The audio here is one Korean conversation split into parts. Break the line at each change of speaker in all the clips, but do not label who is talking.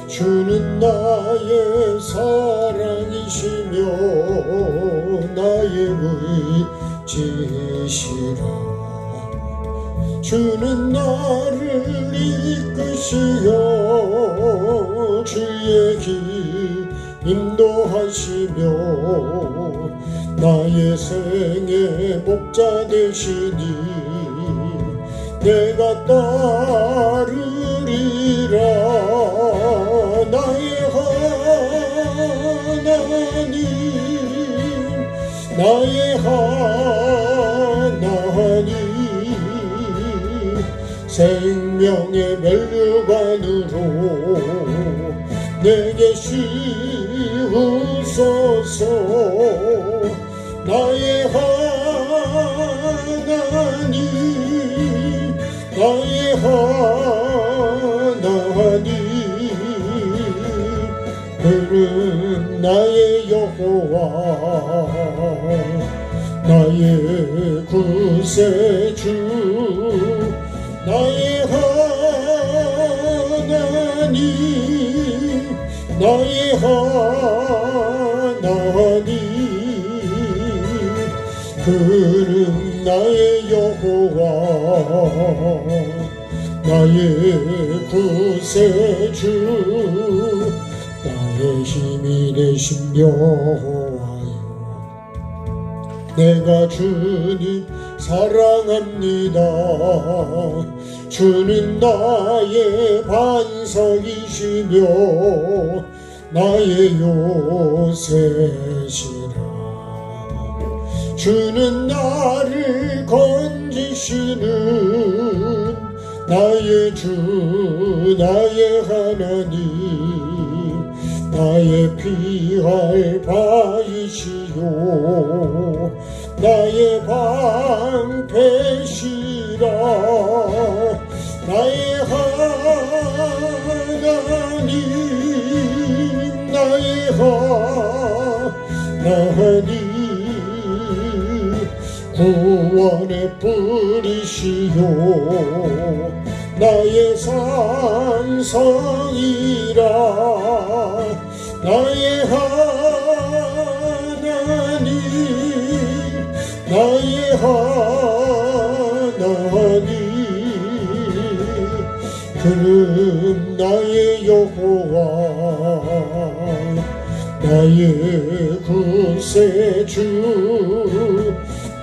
주는 나의 사랑이시며 나의 의지시라. 주는 나를 이끄시어 주의 길 인도하시며 나의 생의 목자 되시니 내가 따르리라. 나의 하나님 나의 하나님 생명의 멸류관으로 내게 씌우소서. 나의 하나님 나의 하나님 그는 나의 여호와 나의 구세주 나의 하나님 나의 하나님 그는 나의 여호와 나의 구세주 나의 힘이 되신 여호와여. 내가 주님 사랑합니다. 주는 나의 반석이시며 나의 요새시라. 주는 나를 건지시는 나의 주 나의 하나님 나의 피할 바이시요 나의 방패시라. 나의 하나님 나의 하나님 구원의 뿌리시요 나의 산성이라. 나의 하나님 나의 하나님 그는 나의 여호와 나의 구세주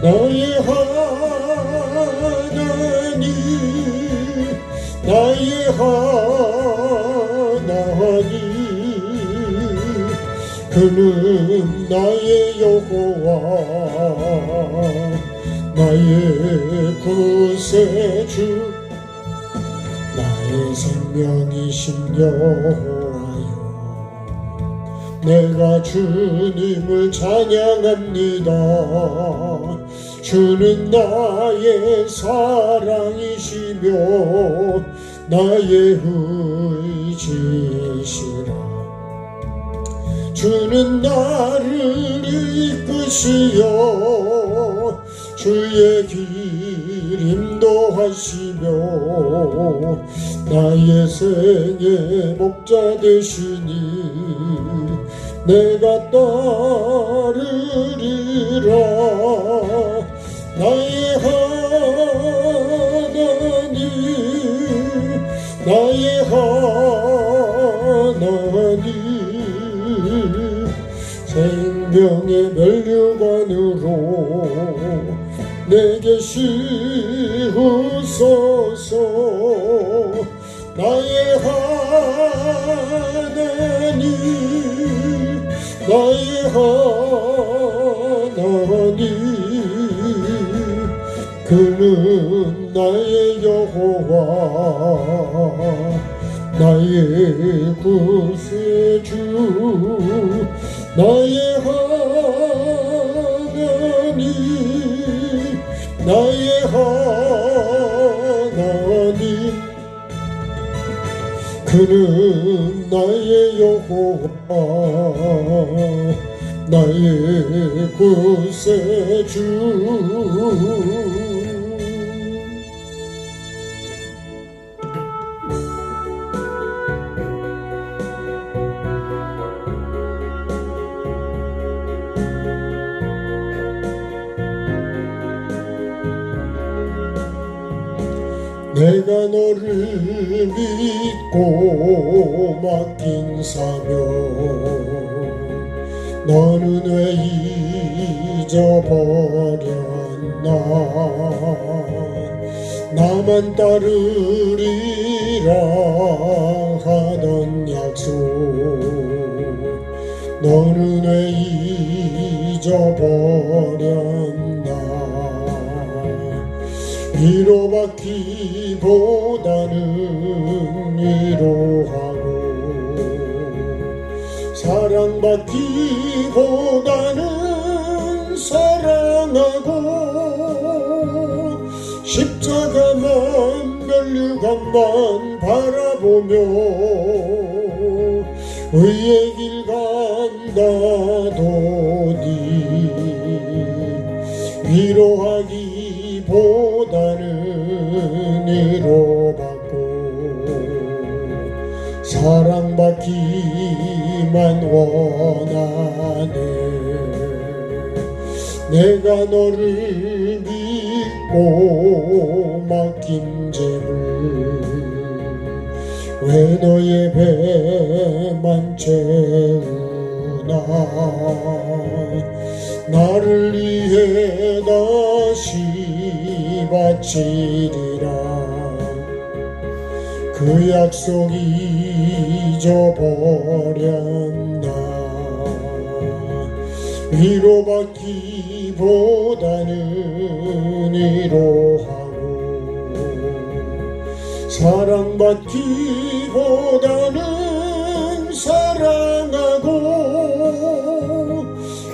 나의 하나님 나의 하나님 그는 나의 여호와 나의 구세주 나의 생명이신 여호와여. 내가 주님을 찬양합니다. 주는 나의 사랑이시며 나의 의지시라. 주는 나를 이끄시어 주의 길 인도하시며 나의 생의 목자 되시니 내가 따르리라. 나의 하나님 나의 하나님 생명의 멸류관으로 내게 씌우소서. 나의 하나님 나의 하나님 그는 나의 여호와 나의 구세주 나의 하나님 나의 하나님 그는 나의 여호와 나의 구세주. 내가 너를 믿고 맡긴 사명 너는 왜 잊어버렸나 나만 따르리라 하던 약속 너는 왜 잊어버렸나 위로받기보다는 위로하고 사랑받기보다는 사랑하고 십자가만 면류관만 바라보며 의의 길 간다 도니 위로하기보다는 위로받고 사랑받기만 원하네 내가 너를 믿고 맡긴 죄를 왜 너의 배만 채우나 나를 위해 다시 바치리라 그 약속 잊어버렸나 위로받기보다는 위로하고 사랑받기보다는 사랑하고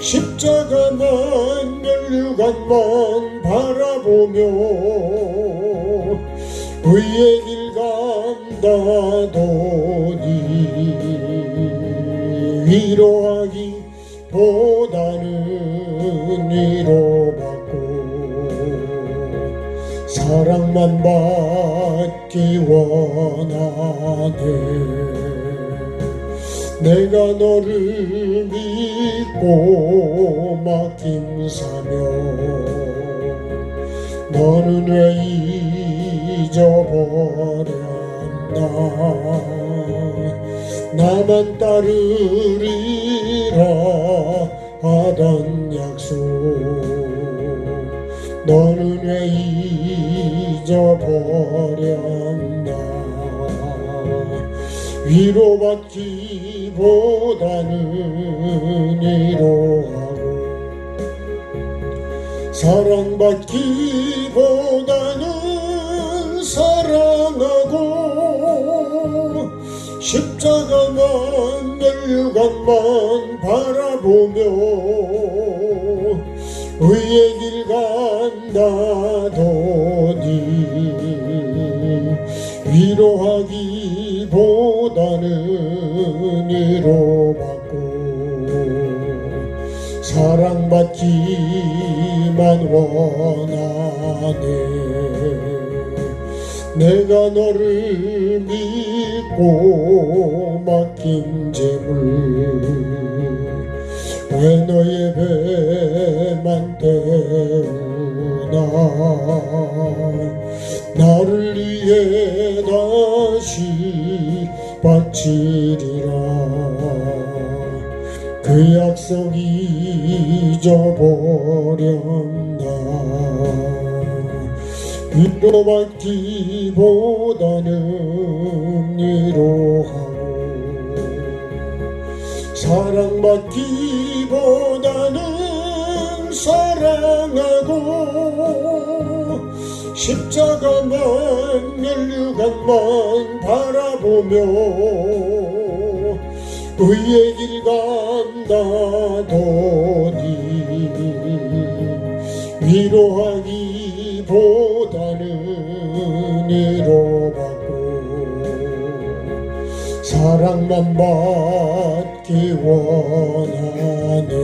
십자가만 면류관만 바라보며 의의 길 간다더니 위로하기보다는 위로받고 사랑만 받기 원하네 내가 너를 믿고 맡긴 사명 너는 왜 잊어버렸나 나만 따르리라 하던 약속 너는 왜 잊어버렸나 위로받기보다는 위로하고 사랑받기보다는 사랑하고 십자가만 면류관만 바라보며 의의 길 간다더니 위로하기보다는 위로받고 사랑받기만 원하네 내가 너를 믿고 맡긴 재물 왜 너의 배만 태우나 나를 위해 다시 바치리라 그 약속 잊어버렸나 위로받기보다는 위로하고 사랑받기보다는 사랑하고 십자가만 면류관만 바라보며 의의 길 간다더니 위로하기보다는 위로받고 사랑만 받기 원하네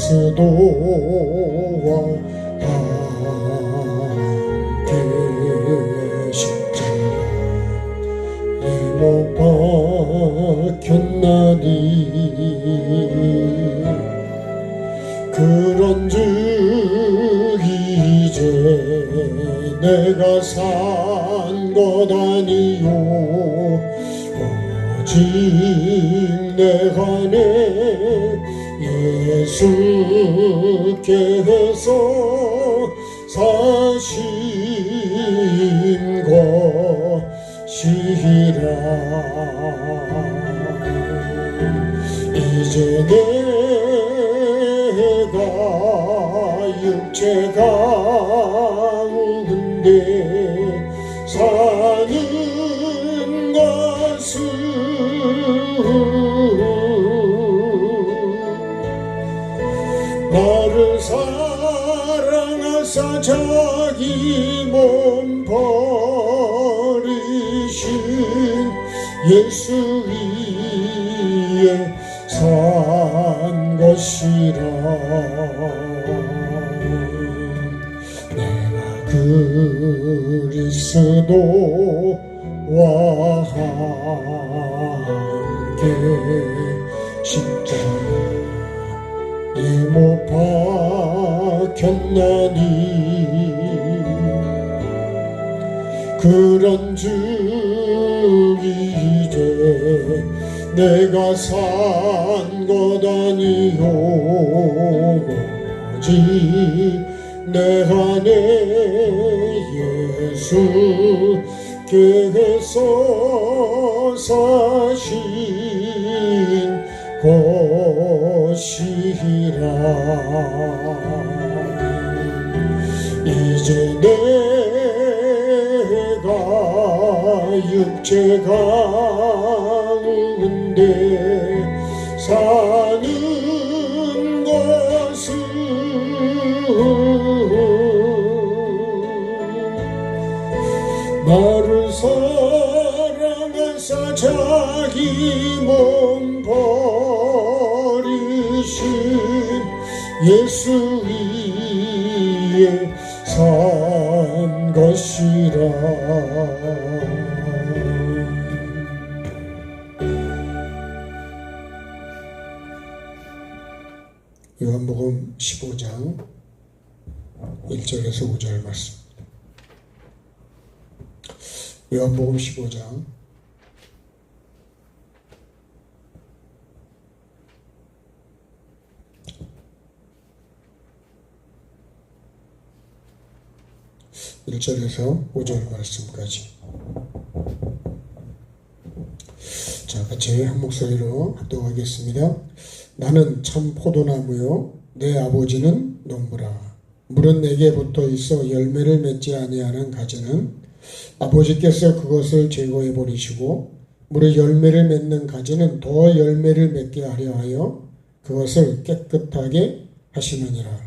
그리스도와 함께 십자가에 못 박혔나니 그런즉 이제 내가 산 것 아니요 오직 내 안에 예수께서 사신 것이라 이제 내가 육체가 우는데 사는 것은 나를 사랑하사 자기 몸 버리신 예수 위에 산 것이라 내가 그리스도와 함께 십자가에 못 박혔나니 그런즉 이제 내가 산 것 아니요 오직 내 안에 예수께서 사신 것이라 이제 내가 육체가 우는데 사는 것은 나를 사랑하사 자기 몸 버리신 예수 위에 산 것이라 요한복음 15장 1절에서 5절 말씀. 요한복음 15장 1절에서 5절 말씀까지. 자, 같이 한 목소리로 합독하겠습니다. 나는 참 포도나무요 내 아버지는 농부라. 물은 내게 붙어 있어 열매를 맺지 아니하는 가지는 아버지께서 그것을 제거해 버리시고 물에 열매를 맺는 가지는 더 열매를 맺게 하려 하여 그것을 깨끗하게 하시느니라.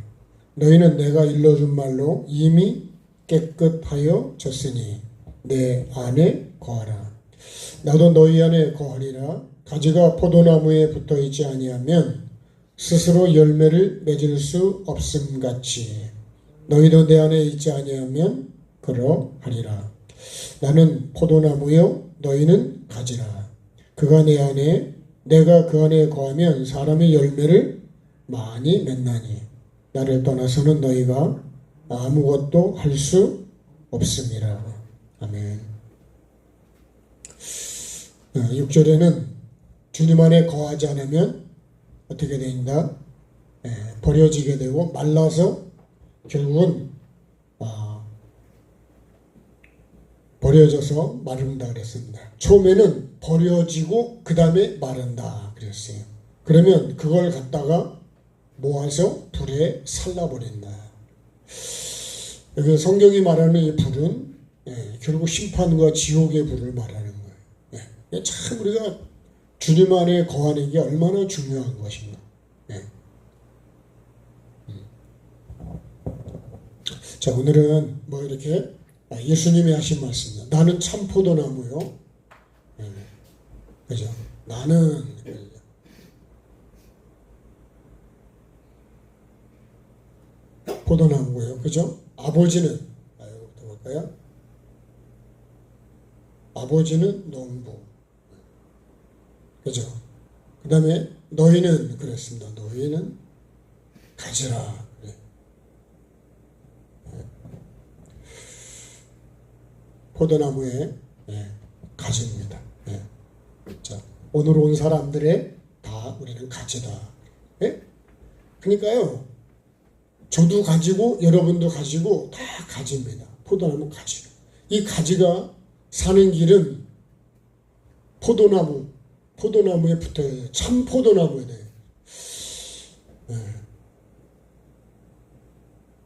너희는 내가 일러준 말로 이미 깨끗하여 졌으니 내 안에 거하라. 나도 너희 안에 거하리라. 가지가 포도나무에 붙어 있지 아니하면 스스로 열매를 맺을 수 없음같이 너희도 내 안에 있지 아니하면 그러하리라. 나는 포도나무요 너희는 가지라. 그가 내 안에 내가 그 안에 거하면 사람의 열매를 많이 맺나니 나를 떠나서는 너희가 아무것도 할 수 없음이라. 아멘. 6절에는 주님 안에 거하지 않으면 어떻게 된다? 버려지게 되고 말라서 결국은 버려져서 마른다 그랬습니다. 처음에는 버려지고 그 다음에 마른다 그랬어요. 그러면 그걸 갖다가 모아서 불에 살라버린다. 여기 성경이 말하는 이 불은 결국 심판과 지옥의 불을 말하는 거예요. 참 우리가 주님 안에 거하는 게 얼마나 중요한 것인가. 자, 오늘은 뭐 이렇게 예수님이 하신 말씀입니다. 나는 참 포도나무요. 그죠? 나는 포도나무고요. 그죠? 아버지는, 이거부터 볼까요? 아버지는 농부. 그죠? 그 다음에 너희는 그랬습니다. 너희는 가지라. 그래. 포도나무의 가지입니다. 자, 오늘 온 사람들의 다 우리는 가지다. 예? 그러니까요. 저도 가지고 여러분도 가지고 다 가지입니다. 포도나무 가지. 이 가지가 사는 길은 포도나무에 붙어요. 참 포도나무에.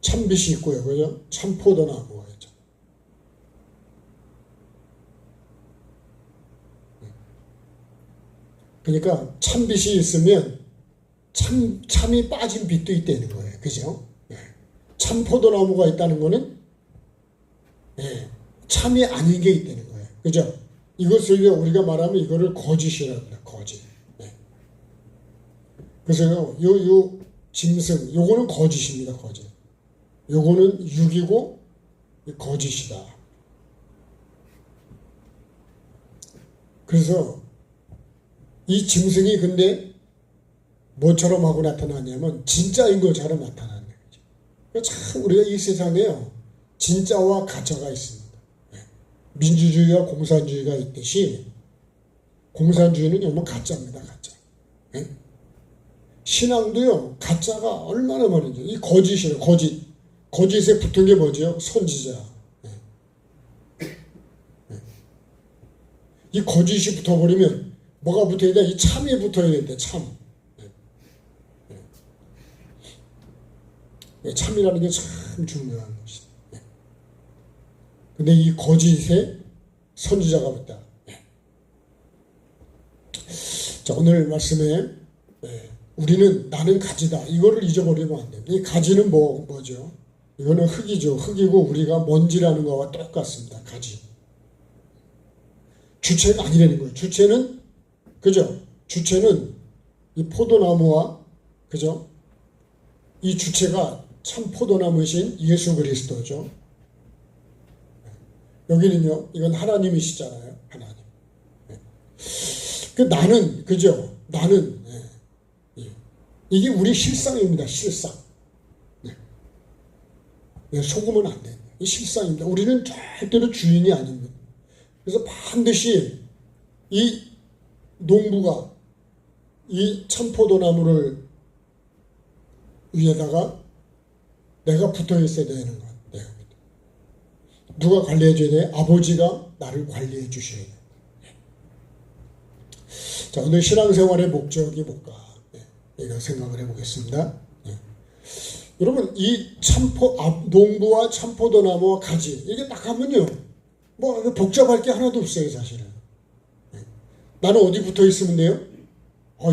참빛이 있고요. 그죠? 참 포도나무가 있죠. 그러니까 참빛이 있으면 참이 빠진 빛도 있다는 거예요. 그죠? 참 포도나무가 있다는 거는 참이 아닌 게 있다는 거예요. 그죠? 이것을 우리가 말하면 이거를 거짓이라고 합니다. 거짓. 그래서요, 요 짐승, 요거는 거짓입니다. 거짓. 요거는 육이고 거짓이다. 그래서 이 짐승이 근데 뭐처럼 하고 나타나냐면 진짜인 것처럼 나타나는 거죠. 참 우리가 이 세상에요, 진짜와 가짜가 있습니다. 민주주의와 공산주의가 있듯이 공산주의는 정말 가짜입니다. 가짜. 신앙도요, 가짜가 얼마나 많은지. 이 거짓이에요. 거짓에 붙은 게 뭐죠? 선지자. 이 거짓이 붙어버리면 뭐가 붙어야 돼? 이 참이 붙어야 돼. 참. 참이라는 게 참 중요한 것이다. 근데 이 거짓에 선지자가 붙다. 자, 오늘 말씀에 우리는 나는 가지다. 이거를 잊어버리면 안 됩니다. 이 가지는 뭐죠? 이거는 흙이죠. 흙이고 우리가 먼지라는 거와 똑같습니다. 가지. 주체가 아니라는 거예요. 주체는, 그죠? 주체는 이 포도나무와, 그죠? 이 주체가 참 포도나무이신 예수 그리스도죠. 여기는요, 이건 하나님이시잖아요. 하나님. 그 나는, 그죠? 나는, 이게 우리 실상입니다. 실상. 속으면 안 돼요. 이 실상입니다. 우리는 절대로 주인이 아닙니다. 그래서 반드시 이 농부가 이 참포도나무를 위에다가 내가 붙어 있어야 되는 것. 누가 관리해 줘야 돼? 아버지가 나를 관리해 주셔야 돼. 자, 오늘 신앙생활의 목적이 뭘까? 내가 생각을 해보겠습니다. 여러분, 이 농부와 참포도나무와 가지, 이게 딱 하면요, 뭐 복잡할 게 하나도 없어요. 사실은. 나는 어디 붙어 있으면 돼요?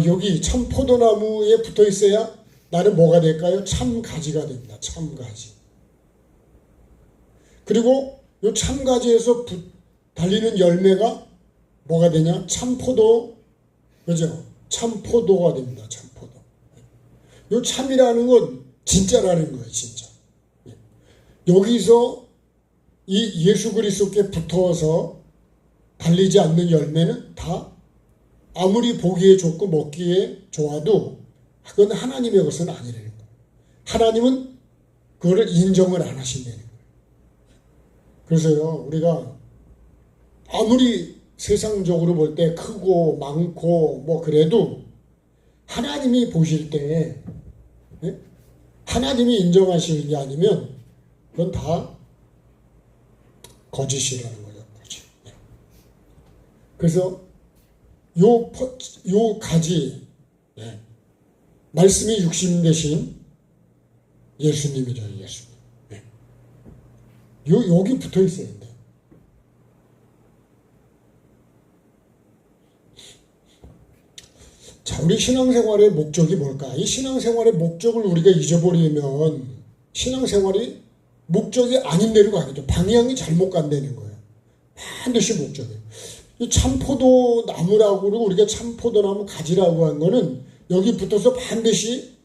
여기 참포도나무에 붙어 있어야 나는 뭐가 될까요? 참가지가 됩니다. 참가지. 그리고 이 참가지에서 달리는 열매가 뭐가 되냐? 참포도, 그죠? 참포도가 됩니다. 참포도. 이 참이라는 건 진짜라는 거예요. 진짜. 여기서 이 예수 그리스도께 붙어서 달리지 않는 열매는 다 아무리 보기에 좋고 먹기에 좋아도 그건 하나님의 것은 아니라는 거예요. 하나님은 그거를 인정을 안 하신다는 거예요. 그래서요, 우리가 아무리 세상적으로 볼 때 크고 많고 뭐 그래도 하나님이 보실 때, 하나님이 인정하시는 게 아니면 그건 다 거짓이라는 거죠. 거짓. 그래서 요 가지, 말씀이 육신 되신 예수님이죠. 예수님. 여기 붙어 있어야 된다. 자, 우리 신앙생활의 목적이 뭘까? 이 신앙생활의 목적을 우리가 잊어버리면 신앙생활이 목적이 아닌 데로 가겠죠. 방향이 잘못 간다는 거예요. 반드시 목적이에요. 이 참포도 나무라고 그러고 우리가 참포도나무 가지라고 한 거는 여기 붙어서 반드시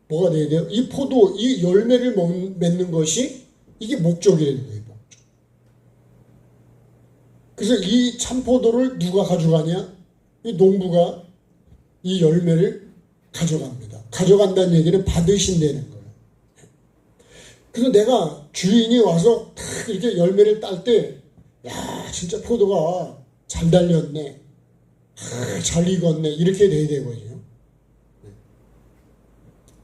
뭐가 돼야 돼요? 이 포도, 이 열매를 맺는 것이 이게 목적이라는 거예요. 목적. 그래서 이 참포도를 누가 가져가냐? 이 농부가 이 열매를 가져갑니다. 가져간다는 얘기는 받으신다는 거예요. 그래서 내가 주인이 와서 탁 이렇게 열매를 딸 때, 야, 진짜 포도가 잘 달렸네. 잘 익었네. 이렇게 돼야 되거든요.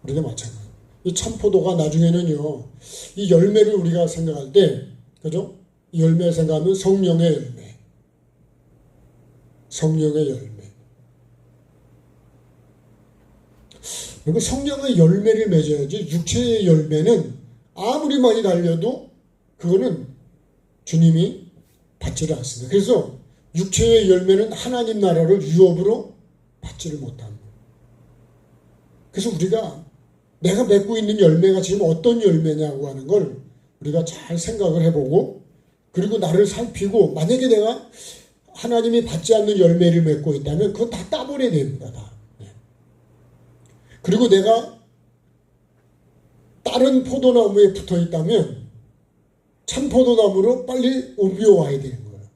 우리도 마찬가지. 이 참포도가 나중에는요, 이 열매를 우리가 생각할 때, 그죠? 이 열매 생각하면 성령의 열매. 성령의 열매. 그리고 성령의 열매를 맺어야지 육체의 열매는 아무리 많이 달려도 그거는 주님이 받지를 않습니다. 그래서 육체의 열매는 하나님 나라를 유업으로 받지를 못합니다. 그래서 우리가 내가 맺고 있는 열매가 지금 어떤 열매냐고 하는 걸 우리가 잘 생각을 해보고, 그리고 나를 살피고, 만약에 내가 하나님이 받지 않는 열매를 맺고 있다면 그건 다 따버려야 됩니다. 다. 그리고 내가 다른 포도나무에 붙어 있다면 참포도나무로 빨리 옮겨와야 되는 거예요.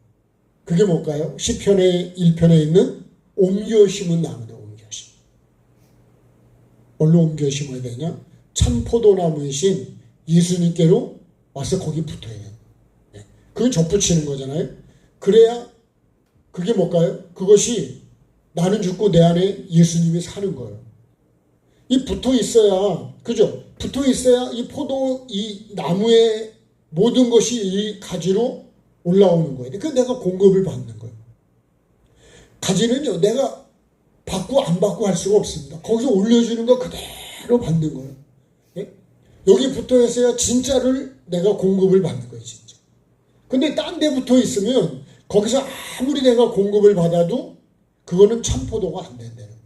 그게 뭘까요? 시편의 1편에 있는 옮겨 심은 나무다. 옮겨 심. 뭘로 옮겨 심어야 되냐? 참포도나무이신 예수님께로 와서 거기 붙어야 돼요. 그게 접붙이는 거잖아요. 그래야 그게 뭘까요? 그것이 나는 죽고 내 안에 예수님이 사는 거예요. 이 붙어 있어야, 그죠? 붙어 있어야 이 포도, 이 나무의 모든 것이 이 가지로 올라오는 거예요. 그래서 내가 공급을 받는 거예요. 가지는요, 내가 받고 안 받고 할 수가 없습니다. 거기서 올려주는 거 그대로 받는 거예요. 예? 여기 붙어 있어야 진짜를 내가 공급을 받는 거예요, 진짜. 근데 딴 데 붙어 있으면 거기서 아무리 내가 공급을 받아도 그거는 참포도가 안 된다는 거예요.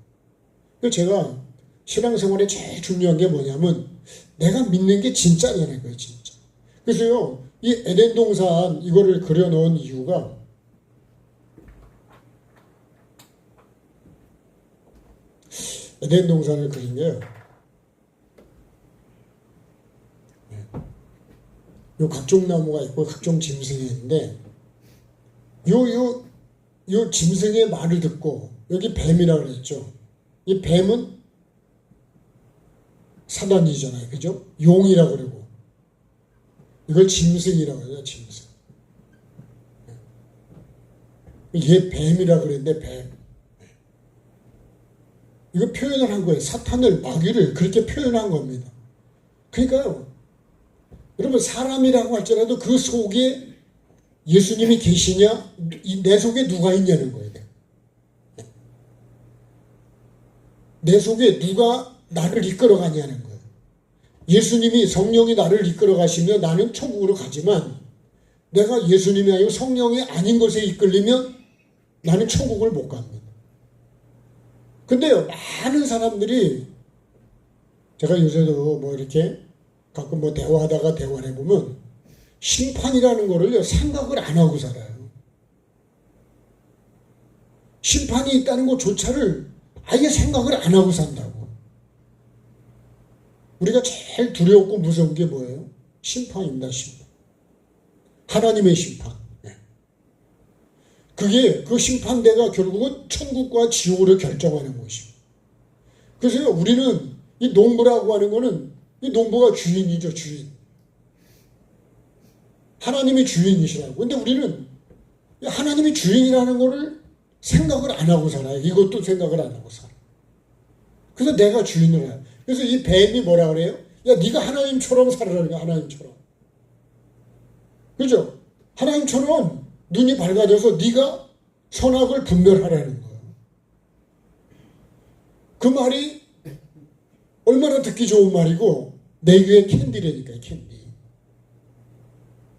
그래서 제가 신앙생활에 제일 중요한 게 뭐냐면 내가 믿는 게 진짜라는 거예요, 진짜. 그래서요, 이 에덴 동산 이거를 그려놓은 이유가 에덴 동산을 그린 게요. 요 각종 나무가 있고 각종 짐승이 있는데 요 짐승의 말을 듣고 여기 뱀이라고 그랬죠. 이 뱀은 사단이잖아요. 그죠? 용이라고 그러고 이걸 짐승이라고 그래요. 짐승. 얘 뱀이라고 그랬는데 뱀. 이거 표현을 한 거예요. 사탄을, 마귀를 그렇게 표현한 겁니다. 그러니까요. 여러분 사람이라고 할지라도 그 속에 예수님이 계시냐, 내 속에 누가 있냐는 거예요. 내 속에 누가 나를 이끌어 가냐는 거예요. 예수님이, 성령이 나를 이끌어 가시면 나는 천국으로 가지만 내가 예수님이 아니고 성령이 아닌 것에 이끌리면 나는 천국을 못 갑니다. 근데요, 많은 사람들이, 제가 요새도 뭐 이렇게 가끔 뭐 대화하다가 대화를 해보면 심판이라는 거를요, 생각을 안 하고 살아요. 심판이 있다는 것조차를 아예 생각을 안 하고 산다고. 우리가 제일 두렵고 무서운 게 뭐예요? 심판입니다, 심판. 하나님의 심판. 그게, 그 심판대가 결국은 천국과 지옥을 결정하는 것입니다. 그래서 우리는 이 농부라고 하는 거는, 이 농부가 주인이죠, 주인. 하나님이 주인이시라고. 근데 우리는 하나님이 주인이라는 거를 생각을 안 하고 살아요. 이것도 생각을 안 하고 살아요. 그래서 내가 주인을 해요. 그래서 이 뱀이 뭐라 그래요? 야, 네가 하나님처럼 살아라는 거야, 하나님처럼. 그죠? 하나님처럼 눈이 밝아져서 네가 선악을 분별하라는 거예요. 그 말이 얼마나 듣기 좋은 말이고 내 귀에 캔디라니까요, 캔디.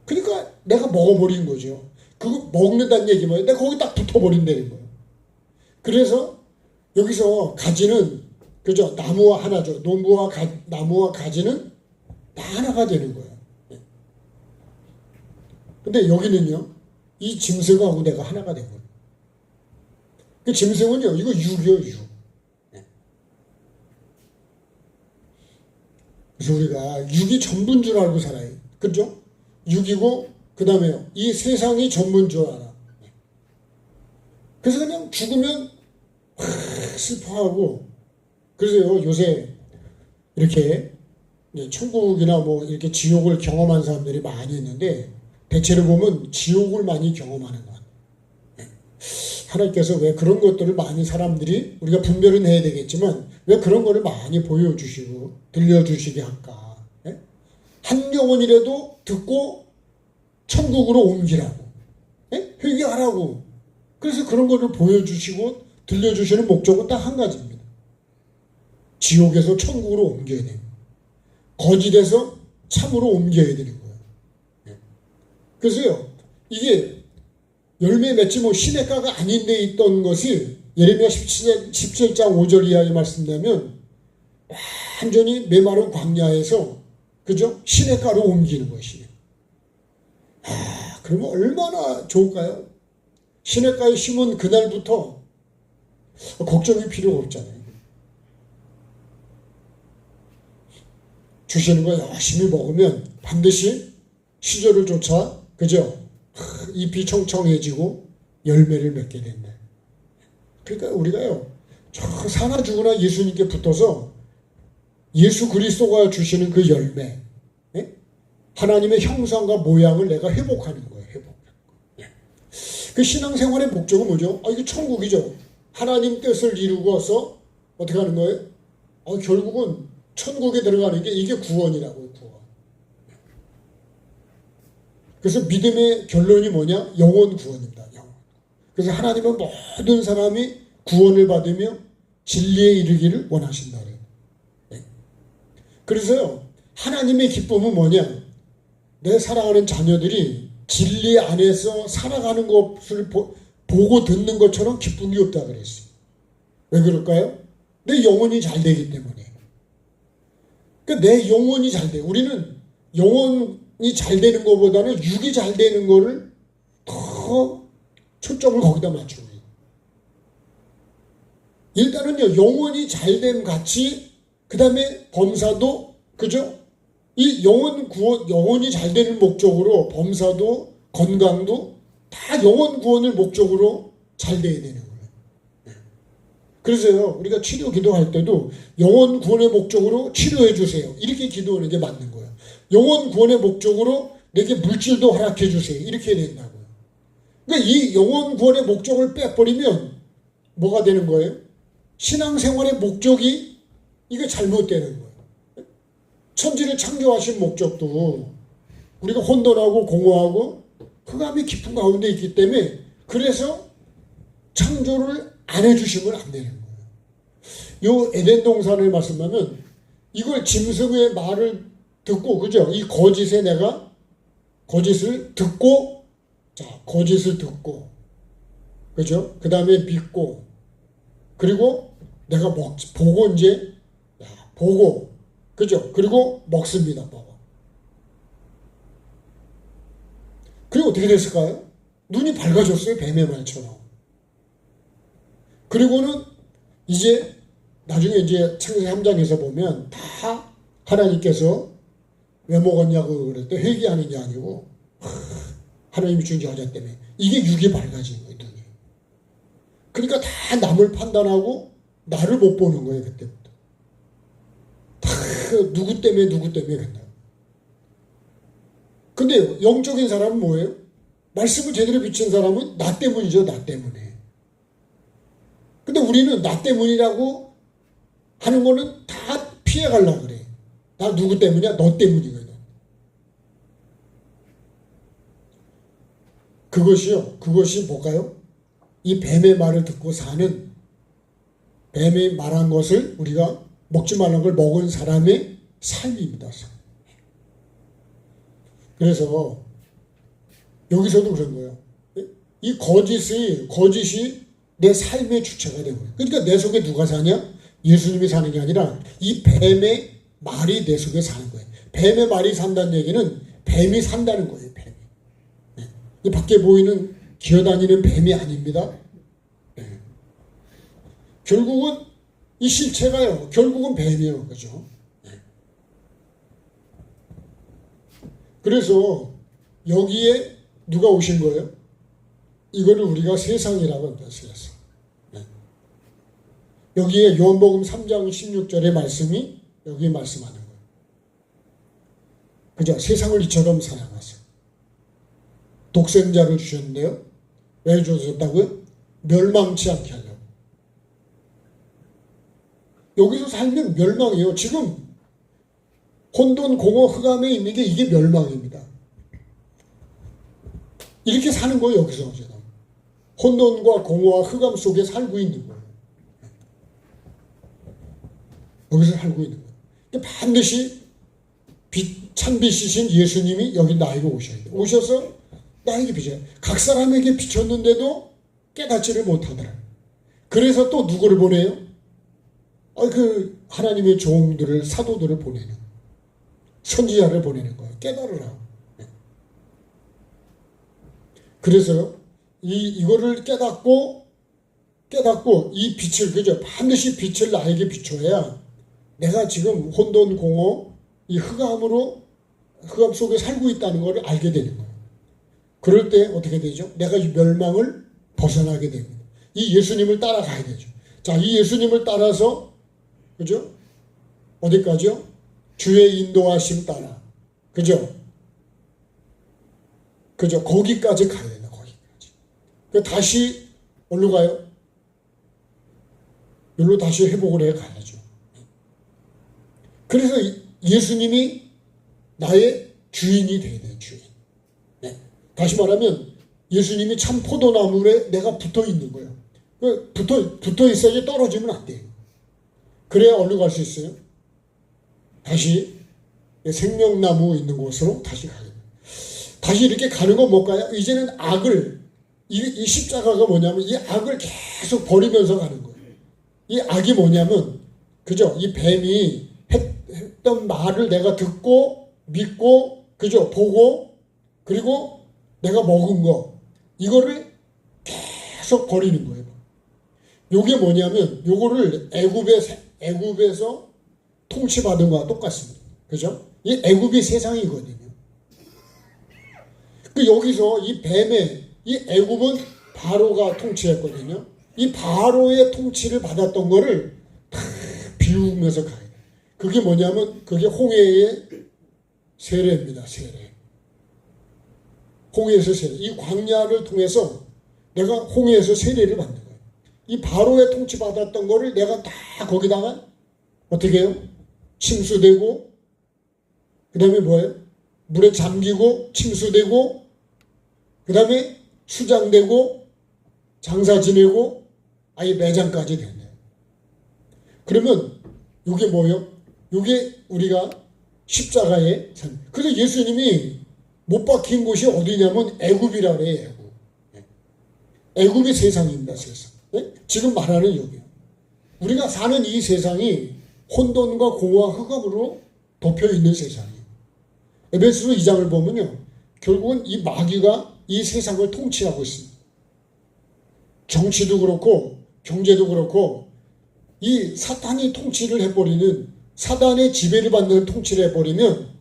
그러니까 내가 먹어버린 거죠. 그거 먹는다는 얘기 뭐예요? 내가 거기 딱 붙어버린다는 거예요. 그래서 여기서 가지는, 그죠? 나무와 하나죠. 농부와 나무와 가지는 다 하나가 되는 거예요. 근데 여기는요, 이 짐승하고 내가 하나가 된 거예요. 그 짐승은요, 이거 육이요, 육. 그래서 우리가 육이 전부인 줄 알고 살아요. 그렇죠? 육이고 그 다음에요. 이 세상이 전부인 줄 알아. 그래서 그냥 죽으면 슬퍼하고 그래서요 요새 이렇게 천국이나 뭐 이렇게 지옥을 경험한 사람들이 많이 있는데 대체로 보면 지옥을 많이 경험하는 것 같아요. 하나님께서 왜 그런 것들을 많이 사람들이 우리가 분별은 해야 되겠지만 왜 그런 거를 많이 보여주시고 들려주시게 할까? 한 영혼이라도 듣고 천국으로 옮기라고 회개하라고 그래서 그런 거를 보여주시고 들려주시는 목적은 딱 한 가지입니다. 지옥에서 천국으로 옮겨야 돼요. 거짓에서 참으로 옮겨야 되는 거예요. 그래서요 이게 열매 맺지 뭐 시냇가가 아닌 데 있던 것이 예레미야 17장 5절 이하의 말씀이라면 완전히 메마른 광야에서 그죠? 시냇가로 옮기는 것이에요. 그러면 얼마나 좋을까요? 시냇가에 심은 그날부터 걱정이 필요가 없잖아요. 주시는 거 열심히 먹으면 반드시 시절을 쫓아 그죠? 잎이 청청해지고 열매를 맺게 된다. 그러니까 우리가요 저 사나 죽으나 예수님께 붙어서 예수 그리스도가 주시는 그 열매 하나님의 형상과 모양을 내가 회복하는 거예요. 그 신앙생활의 목적은 뭐죠? 이거 천국이죠. 하나님 뜻을 이루고서 어떻게 하는 거예요? 결국은 천국에 들어가는 게 이게 구원이라고요. 구원. 그래서 믿음의 결론이 뭐냐? 영원 구원입니다. 영원. 그래서 하나님은 모든 사람이 구원을 받으며 진리에 이르기를 원하신다. 그래서요 하나님의 기쁨은 뭐냐? 내 사랑하는 자녀들이 진리 안에서 살아가는 것을 보고 듣는 것처럼 기쁜 게 없다 그랬어요. 왜 그럴까요? 내 영혼이 잘 되기 때문에. 그러니까 내 영혼이 잘 돼. 우리는 영혼이 잘 되는 것보다는 육이 잘 되는 거를 더 초점을 거기다 맞추고 있어요. 일단은요 영혼이 잘됨 같이 그 다음에 범사도 그죠? 이 영혼이 잘 되는 목적으로 범사도 건강도 다 영혼 구원을 목적으로 잘 돼야 되는 거예요. 그래서요 우리가 치료 기도할 때도 영혼 구원의 목적으로 치료해 주세요. 이렇게 기도하는 게 맞는 거예요. 영혼 구원의 목적으로 내게 물질도 허락해 주세요. 이렇게 해야 된다고요. 그러니까 이 영혼 구원의 목적을 빼버리면 뭐가 되는 거예요? 신앙생활의 목적이 이거 잘못되는 거예요. 천지를 창조하신 목적도 우리가 혼돈하고 공허하고 흑암이 깊은 가운데 있기 때문에 그래서 창조를 안 해주시면 안 되는 거예요. 요 에덴 동산을 말씀하면 이걸 짐승의 말을 듣고 그죠? 이 거짓에 내가 거짓을 듣고 거짓을 듣고 그죠? 그 다음에 믿고 그리고 내가 보고 이제 보고 그죠? 그리고 먹습니다. 먹어. 그리고 어떻게 됐을까요? 눈이 밝아졌어요. 뱀의 말처럼. 그리고는 이제 나중에 이제 창세기 3장에서 보면 다 하나님께서 왜 먹었냐고 그랬더니 회개하는 게 아니고 하나님이 준 여자 때문에 이게 육이 밝아진 거예요. 눈이. 그러니까 다 남을 판단하고 나를 못 보는 거예요. 그때부터. 누구 때문에 간다. 근데 영적인 사람은 뭐예요? 말씀을 제대로 비친 사람은 나 때문이죠. 나 때문에. 근데 우리는 나 때문이라고 하는 거는 다 피해가려고 그래. 나 누구 때문이야? 너 때문이거든. 그것이 뭘까요? 이 뱀의 말을 듣고 사는 뱀이 말한 것을 우리가 먹지 말라는 걸 먹은 사람의 삶입니다. 그래서 여기서도 그런 거예요. 이 거짓이 내 삶의 주체가 되고 그러니까 내 속에 누가 사냐? 예수님이 사는 게 아니라 이 뱀의 말이 내 속에 사는 거예요. 뱀의 말이 산다는 얘기는 뱀이 산다는 거예요. 뱀이. 이 밖에 보이는 기어다니는 뱀이 아닙니다. 결국은 이 실체가요. 결국은 뱀이에요. 그죠? 그래서 여기에 누가 오신 거예요? 이거를 우리가 세상이라고 합니다. 세상. 네. 여기에 요한복음 3장 16절의 말씀이 여기 말씀하는 거예요. 그죠? 세상을 이처럼 사랑하세요. 독생자를 주셨는데요. 왜 주셨다고요? 멸망치 않게 하려고. 여기서 살면 멸망이에요. 지금 혼돈, 공허, 흑암에 있는 게 이게 멸망입니다. 이렇게 사는 거예요. 여기서 지금. 혼돈과 공허와 흑암 속에 살고 있는 거예요. 여기서 살고 있는 거예요. 반드시 찬빛이신 예수님이 여기 나에게 오셔야 돼요. 오셔서 나에게 비춰요. 각 사람에게 비쳤는데도 깨닫지를 못하더라. 그래서 또 누구를 보내요? 그 하나님의 종들을, 사도들을 보내는, 선지자를 보내는 거예요. 깨달으라. 그래서요, 이거를 깨닫고 이 빛을, 그죠? 반드시 빛을 나에게 비춰야 내가 지금 혼돈, 공허, 이 흑암 속에 살고 있다는 걸 알게 되는 거예요. 그럴 때 어떻게 되죠? 내가 이 멸망을 벗어나게 됩니다. 이 예수님을 따라가야 되죠. 자, 이 예수님을 따라서, 그죠? 어디까지요? 주의 인도하심 따라. 그죠? 그죠? 거기까지 가야 된다, 거기까지. 다시, 어디로 가요? 여기로 다시 회복을 해 가야죠. 그래서 예수님이 나의 주인이 돼야 돼요, 주인. 네. 다시 말하면, 예수님이 참 포도나무에 내가 붙어 있는 거예요. 붙어 있어야지 떨어지면 안 돼요. 그래야 어디로 갈 수 있어요? 다시 생명나무 있는 곳으로 다시 가야 돼요. 다시 이렇게 가는 건 뭘까요? 이제는 악을, 이 십자가가 뭐냐면 이 악을 계속 버리면서 가는 거예요. 이 악이 뭐냐면, 그죠? 이 뱀이 했던 말을 내가 듣고, 믿고, 그죠? 보고, 그리고 내가 먹은 거, 이거를 계속 버리는 거예요. 요게 뭐냐면, 요거를 애굽에서 통치받은 거와 똑같습니다. 그죠? 이 애굽이 세상이거든요. 여기서 이 애굽은 바로가 통치했거든요. 이 바로의 통치를 받았던 거를 다 비우면서 가야 돼요. 그게 뭐냐면, 그게 홍해의 세례입니다, 세례. 홍해에서 세례. 이 광야를 통해서 내가 홍해에서 세례를 받는 거예요. 이 바로의 통치 받았던 거를 내가 다 거기다가 어떻게 해요? 침수되고, 그 다음에 뭐예요? 물에 잠기고, 침수되고, 그 다음에 수장되고, 장사 지내고, 아예 매장까지 됐네요. 그러면 이게 뭐예요? 이게 우리가 십자가의 삶. 그래서 예수님이 못 박힌 곳이 어디냐면 애굽이라 그래요. 애굽이 세상입니다, 세상. 네? 지금 말하는 여기요. 우리가 사는 이 세상이 혼돈과 공허와 흑암으로 덮여 있는 세상이에요. 에베소서 2장을 보면요, 결국은 이 마귀가 이 세상을 통치하고 있습니다. 정치도 그렇고 경제도 그렇고 이 사탄이 통치를 해버리는, 사단의 지배를 받는 통치를 해버리면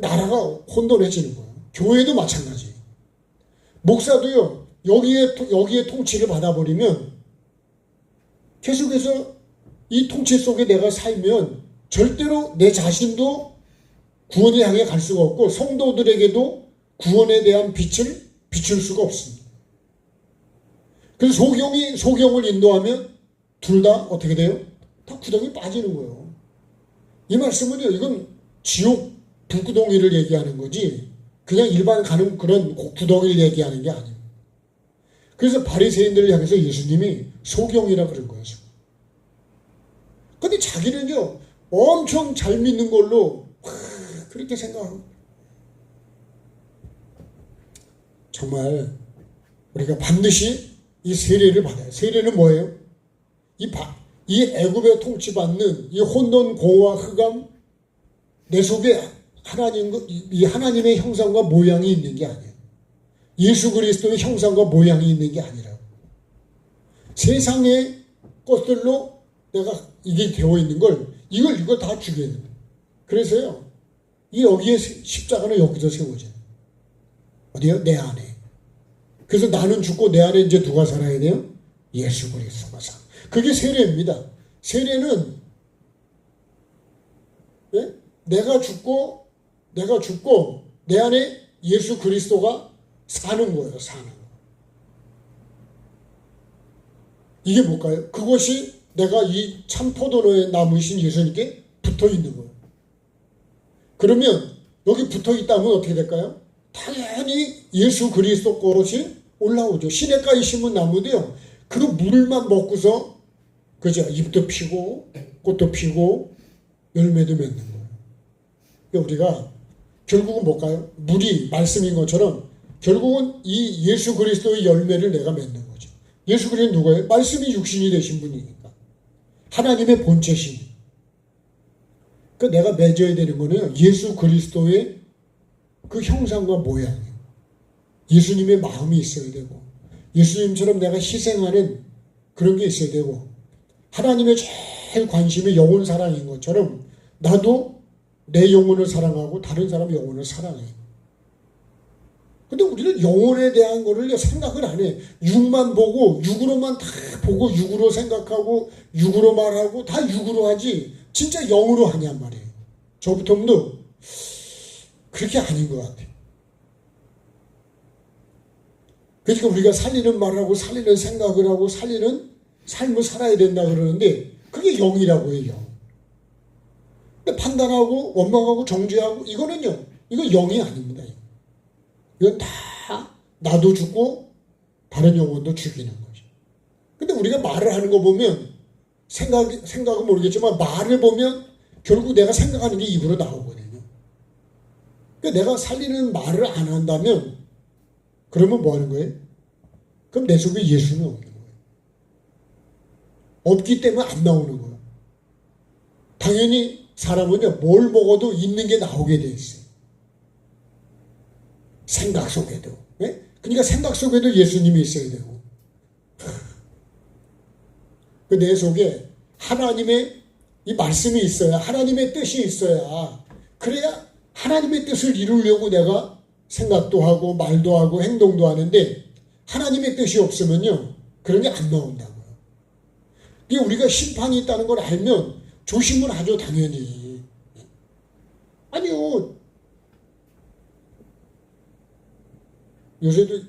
나라가 혼돈해지는 거예요. 교회도 마찬가지예요. 목사도요, 여기에 통치를 받아버리면 계속해서 이 통치 속에 내가 살면 절대로 내 자신도 구원을 향해 갈 수가 없고 성도들에게도 구원에 대한 빛을 비출 수가 없습니다. 그래서 소경을 인도하면 둘 다 어떻게 돼요? 다 구덩이 빠지는 거예요. 이 말씀은요, 이건 지옥 불구덩이를 얘기하는 거지 그냥 일반 가는 그런 구덩이를 얘기하는 게 아니에요. 그래서 바리새인들을 향해서 예수님이 소경이라 그런 거예요. 근데 자기는요, 엄청 잘 믿는 걸로 그렇게 생각하고, 정말 우리가 반드시 이 세례를 받아요. 세례는 뭐예요? 이 애굽에 통치받는 이 혼돈, 공허와 흑암, 내 속에 이 하나님의 형상과 모양이 있는 게 아니에요. 예수 그리스도의 형상과 모양이 있는 게 아니라고. 세상의 것들로 내가 이게 되어 있는 걸, 이걸 다 죽여야 됩니다. 그래서요, 이 여기에 십자가는 여기서 세워져요. 어디요? 내 안에. 그래서 나는 죽고 내 안에 이제 누가 살아야 돼요? 예수 그리스도가 살아. 그게 세례입니다. 세례는 예? 내가 죽고 내 안에 예수 그리스도가 사는 거예요. 사는 거. 이게 뭘까요? 그것이 내가 이 참포도로에 남으신 예수님께 붙어 있는 거예요. 그러면 여기 붙어 있다면 어떻게 될까요? 당연히 예수 그리스도 것이 올라오죠. 시냇가에 심은 나무도요. 그 물만 먹고서 그죠? 잎도 피고 꽃도 피고 열매도 맺는 거예요. 우리가 결국은 뭘까요? 물이 말씀인 것처럼 결국은 이 예수 그리스도의 열매를 내가 맺는 거죠. 예수 그리스도는 누구예요? 말씀이 육신이 되신 분이니까. 하나님의 본체신. 그 내가 맺어야 되는 거는 예수 그리스도의 그 형상과 모양이에요. 예수님의 마음이 있어야 되고 예수님처럼 내가 희생하는 그런 게 있어야 되고 하나님의 제일 관심이 영혼 사랑인 것처럼 나도 내 영혼을 사랑하고 다른 사람 영혼을 사랑해. 근데 우리는 영혼에 대한 거를 생각을 안 해. 육만 보고 육으로만 다 보고 육으로 생각하고 육으로 말하고 다 육으로 하지 진짜 영으로 하냔 말이에요. 저부터도 그렇게 아닌 것 같아요. 그러니까 우리가 살리는 말하고 살리는 생각을 하고 살리는 삶을 살아야 된다 그러는데 그게 영이라고 해요. 근데 판단하고 원망하고 정죄하고 이거는요. 이거 영이 아닙니다. 이건 다 나도 죽고 다른 영혼도 죽이는 거죠. 근데 우리가 말을 하는 거 보면 생각은 모르겠지만 말을 보면 결국 내가 생각하는 게 입으로 나오거든요. 그러니까 내가 살리는 말을 안 한다면 그러면 뭐 하는 거예요? 그럼 내 속에 예수는 없는 거예요. 없기 때문에 안 나오는 거예요. 당연히 사람은요, 뭘 먹어도 있는 게 나오게 돼 있어요. 생각 속에도. 네? 그러니까 생각 속에도 예수님이 있어야 되고. 내 속에 하나님의 이 말씀이 있어야, 하나님의 뜻이 있어야, 그래야 하나님의 뜻을 이루려고 내가 생각도 하고, 말도 하고, 행동도 하는데, 하나님의 뜻이 없으면요, 그런 게 안 나온다고요. 이게 우리가 심판이 있다는 걸 알면 조심을 하죠, 당연히. 아니요. 요새도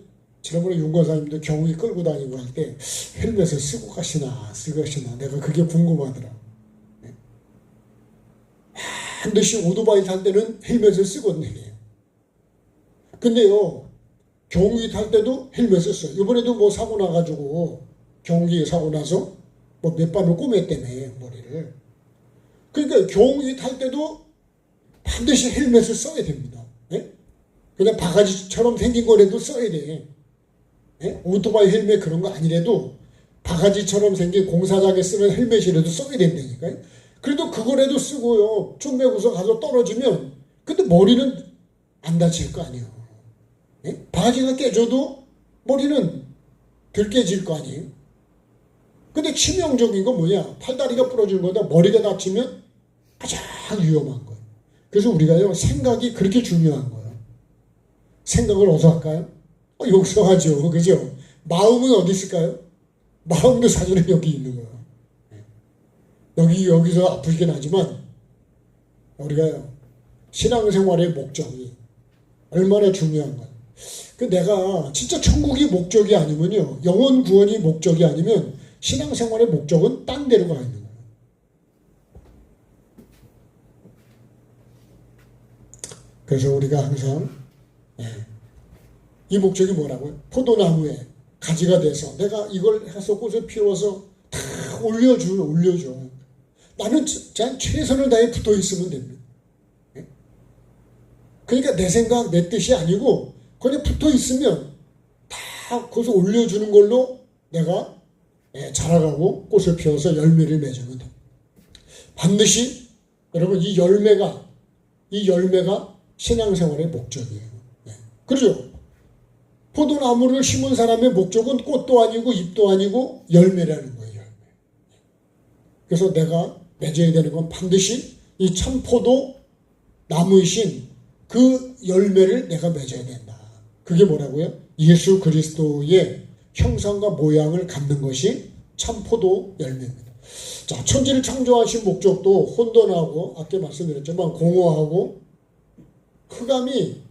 지난번에 윤과사님도 경위 끌고 다니고 할 때 헬멧을 쓰고 가시나 내가 그게 궁금하더라. 반드시 오토바이 탈 때는 헬멧을 쓰거든요. 근데요, 경운기 탈 때도 헬멧을 써요. 이번에도 뭐 사고 나가지고 경운기 사고 나서 뭐 몇 번을 꼬맸다며 머리를. 그러니까 경운기 탈 때도 반드시 헬멧을 써야 됩니다. 네? 그냥 바가지처럼 생긴 거라도 써야 돼. 네? 오토바이 헬멧 그런 거 아니래도 바가지처럼 생긴 공사장에 쓰는 헬멧이라도 써야 된다니까요. 그래도 그거라도 쓰고요. 좀 메고서 가서 떨어지면 근데 머리는 안 다칠 거 아니에요. 네? 바가지가 깨져도 머리는 덜 깨질 거 아니에요. 근데 치명적인 건 뭐냐? 팔다리가 부러지는 거다. 머리가 다치면 가장 위험한 거예요. 그래서 우리가요, 생각이 그렇게 중요한 거예요. 생각을 어디서 할까요? 여기서 하죠. 그죠? 마음은 어디 있을까요? 마음도 사실은 여기 있는 거예요. 여기서 아프긴 하지만, 우리가요, 신앙생활의 목적이 얼마나 중요한 거예요. 그 내가 진짜 천국이 목적이 아니면요, 영혼 구원이 목적이 아니면 신앙생활의 목적은 딴 데로 가 있는 거예요. 그래서 우리가 항상 이 목적이 뭐라고요? 포도나무에 가지가 돼서 내가 이걸 해서 꽃을 피워서 다 올려줘. 나는 최선을 다해 붙어 있으면 됩니다. 그러니까 내 생각, 내 뜻이 아니고 그냥 붙어 있으면 다 거기서 올려주는 걸로 내가 자라가고 꽃을 피워서 열매를 맺으면 돼. 반드시 여러분 이 열매가 신앙생활의 목적이에요. 그렇죠? 포도나무를 심은 사람의 목적은 꽃도 아니고 잎도 아니고 열매라는 거예요. 열매. 그래서 내가 맺어야 되는 건 반드시 이 참포도 나무이신 그 열매를 내가 맺어야 된다. 그게 뭐라고요? 예수 그리스도의 형상과 모양을 갖는 것이 참 포도 열매입니다. 자, 천지를 창조하신 목적도 혼돈하고 아까 말씀드렸지만 공허하고 흑암이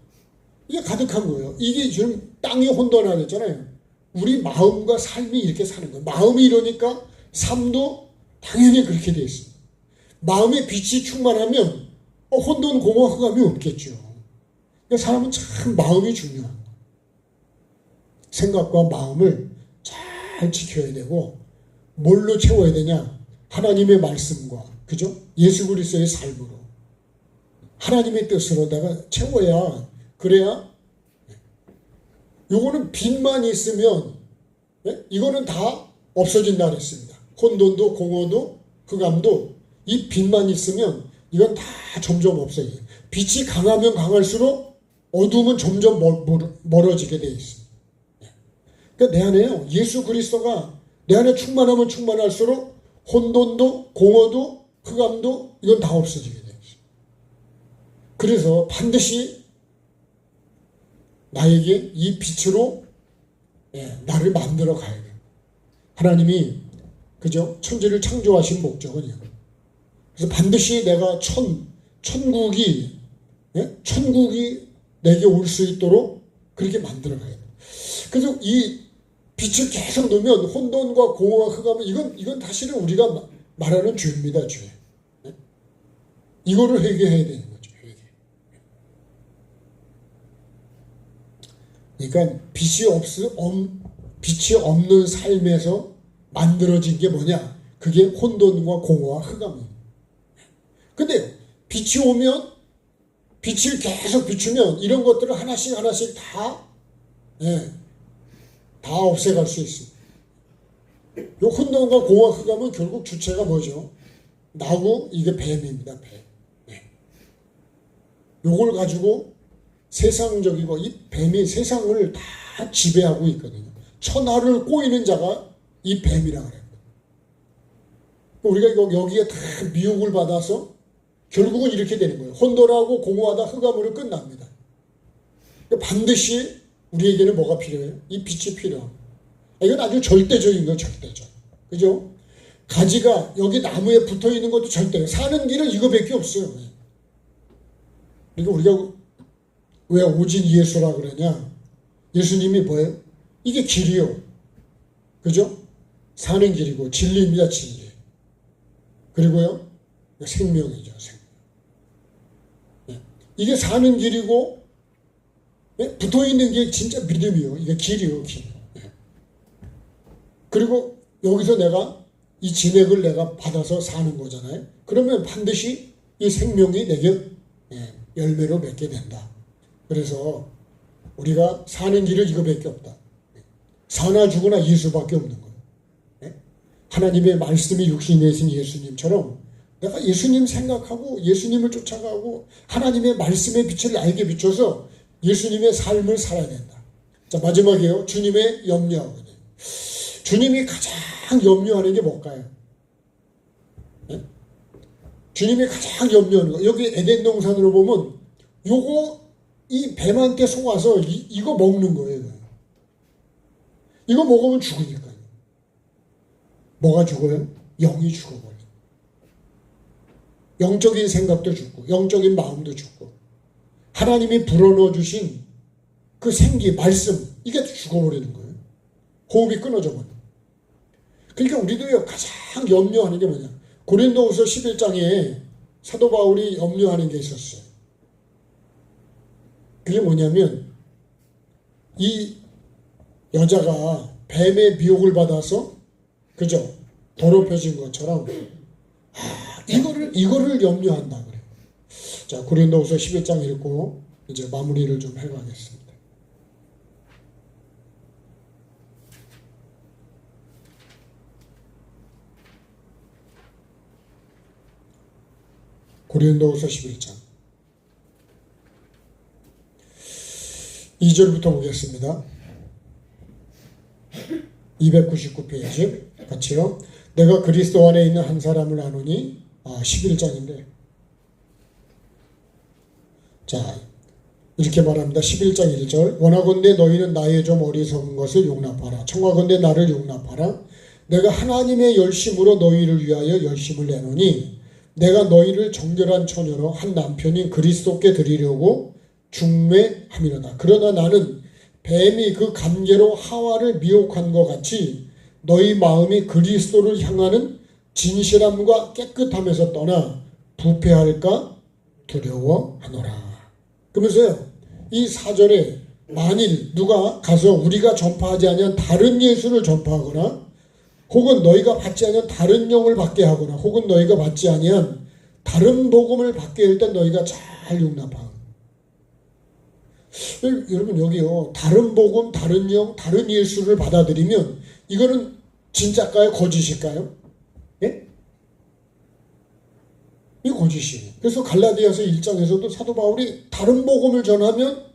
이게 가득한 거예요. 이게 지금 땅이 혼돈하겠잖아요. 우리 마음과 삶이 이렇게 사는 거예요. 마음이 이러니까 삶도 당연히 그렇게 되어 있습니다. 마음의 빛이 충만하면 혼돈, 공허, 흑암이 없겠죠. 그러니까 사람은 참 마음이 중요한 거예요. 생각과 마음을 잘 지켜야 되고 뭘로 채워야 되냐? 하나님의 말씀과 그죠? 예수 그리스도의 삶으로 하나님의 뜻으로다가 채워야 그래야 요거는 빛만 있으면 이거는 다 없어진다 그랬습니다. 혼돈도 공허도 흑암도 이 빛만 있으면 이건 다 점점 없어져요. 빛이 강하면 강할수록 어둠은 점점 멀어지게 돼 있습니다. 그러니까 내 안에요. 예수 그리스도가 내 안에 충만하면 충만할수록 혼돈도 공허도 흑암도 이건 다 없어지게 돼 있어요. 그래서 반드시 나에게 이 빛으로 나를 만들어 가야 돼요. 하나님이 그죠? 천지를 창조하신 목적은요. 그래서 반드시 내가 천국이 내게 올 수 있도록 그렇게 만들어 가야 돼요. 그래서 이 빛을 계속 놓으면 혼돈과 공허와 흑암은 이건 사실은 우리가 말하는 죄입니다. 죄. 이거를 회개해야 되는 거죠. 회개. 그러니까 빛이 없는 삶에서 만들어진 게 뭐냐? 그게 혼돈과 공허와 흑암이에요. 근데 빛이 오면 빛을 계속 비추면 이런 것들을 하나씩 다 없애갈 수 있습니다. 이 혼돈과 공허 흑암은 결국 주체가 뭐죠? 나고 이게 뱀입니다. 뱀. 요걸 가지고 세상적이고 이 뱀이 세상을 다 지배하고 있거든요. 천하를 꼬이는 자가 이 뱀이라 그래요. 우리가 여기에 다 미혹을 받아서 결국은 이렇게 되는 거예요. 혼돈하고 공허하다 흑암으로 끝납니다. 반드시 우리에게는 뭐가 필요해요? 이 빛이 필요합니다. 이건 아주 절대적인 거예요. 절대적. 그죠? 가지가 여기 나무에 붙어 있는 것도 절대예요. 사는 길은 이거밖에 없어요. 그러니까 우리가 왜 오직 예수라 그러냐? 예수님이 뭐예요? 이게 길이요. 그죠? 사는 길이고 진리입니다. 진리. 그리고요. 생명이죠. 생명. 이게 사는 길이고 붙어 있는 게 진짜 믿음이요. 이게 길이요. 길. 그리고 여기서 내가 이 진액을 내가 받아서 사는 거잖아요. 그러면 반드시 이 생명이 내게 열매로 맺게 된다. 그래서 우리가 사는 길은 이거밖에 없다. 사나 죽으나 예수밖에 없는 거예요. 하나님의 말씀이 육신이 되신 예수님처럼 내가 예수님 생각하고 예수님을 쫓아가고 하나님의 말씀의 빛을 나에게 비춰서 예수님의 삶을 살아야 된다. 자, 마지막이에요. 주님의 염려하거든요. 주님이 가장 염려하는 게 뭘까요? 주님이 가장 염려하는 거. 여기 에덴 동산으로 보면 요거 이 뱀한테 속아서 이거 먹는 거예요. 이거 먹으면 죽으니까요. 뭐가 죽어요? 영이 죽어버려요. 영적인 생각도 죽고 영적인 마음도 죽고 하나님이 불어넣어 주신 그 생기, 말씀 이게 죽어버리는 거예요. 호흡이 끊어져 버려요. 그러니까 우리도요 가장 염려하는 게 뭐냐? 고린도후서 11장에 사도 바울이 염려하는 게 있었어요. 그게 뭐냐면 이 여자가 뱀의 미혹을 받아서 그죠? 더럽혀진 것처럼 이거를 염려한다 그래요. 자, 고린도후서 11장 읽고 이제 마무리를 좀 해가겠습니다. 고린도후서 11장 2절부터 보겠습니다. 299페이지 같이요. 내가 그리스도 안에 있는 한 사람을 아노니 11장인데 자, 이렇게 말합니다. 11장 1절. 원하건대 너희는 나의 좀 어리석은 것을 용납하라. 청하건대 나를 용납하라. 내가 하나님의 열심으로 너희를 위하여 열심을 내노니 내가 너희를 정결한 처녀로 한 남편인 그리스도께 드리려고 중매함이로다. 그러나 나는 뱀이 그 관계로 하와를 미혹한 것 같이 너희 마음이 그리스도를 향하는 진실함과 깨끗함에서 떠나 부패할까 두려워하노라. 그러면서요, 이 4절에 만일 누가 가서 우리가 전파하지 아니한 다른 예수를 전파하거나 혹은 너희가 받지 아니한 다른 영을 받게 하거나 혹은 너희가 받지 아니한 다른 복음을 받게 할 때 너희가 잘 용납하고. 여러분 여기요, 다른 복음, 다른 영, 다른 예수를 받아들이면 이거는 진짜일까요? 거짓일까요? 예? 이 거짓이에요. 그래서 갈라디아서 1장에서도 사도 바울이 다른 복음을 전하면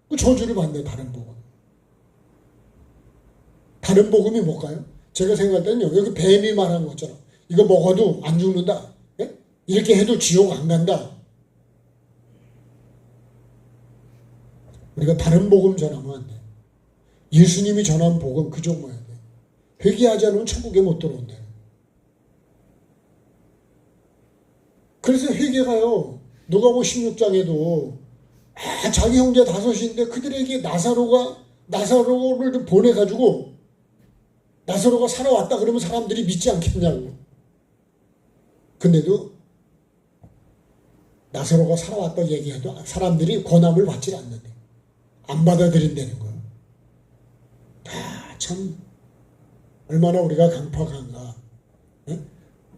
그 저주를 받네. 다른 복음. 다른 복음이 뭘까요? 제가 생각할 때는요, 여기 뱀이 말한 것처럼 이거 먹어도 안 죽는다. 예? 이렇게 해도 지옥 안 간다. 우리가 다른 복음 전하면 안 돼. 예수님이 전한 복음 그저 뭐야 돼. 회개하지 않으면 천국에 못 들어온대. 그래서 회개가요, 누가복음 16장에도 자기 형제 5인데 그들에게 나사로를 좀 보내가지고 나사로가 살아왔다 그러면 사람들이 믿지 않겠냐고. 근데도 나사로가 살아왔다 얘기해도 사람들이 권함을 받지 않는데 안 받아들인다는 거예요. 참 얼마나 우리가 강팍한가. 네?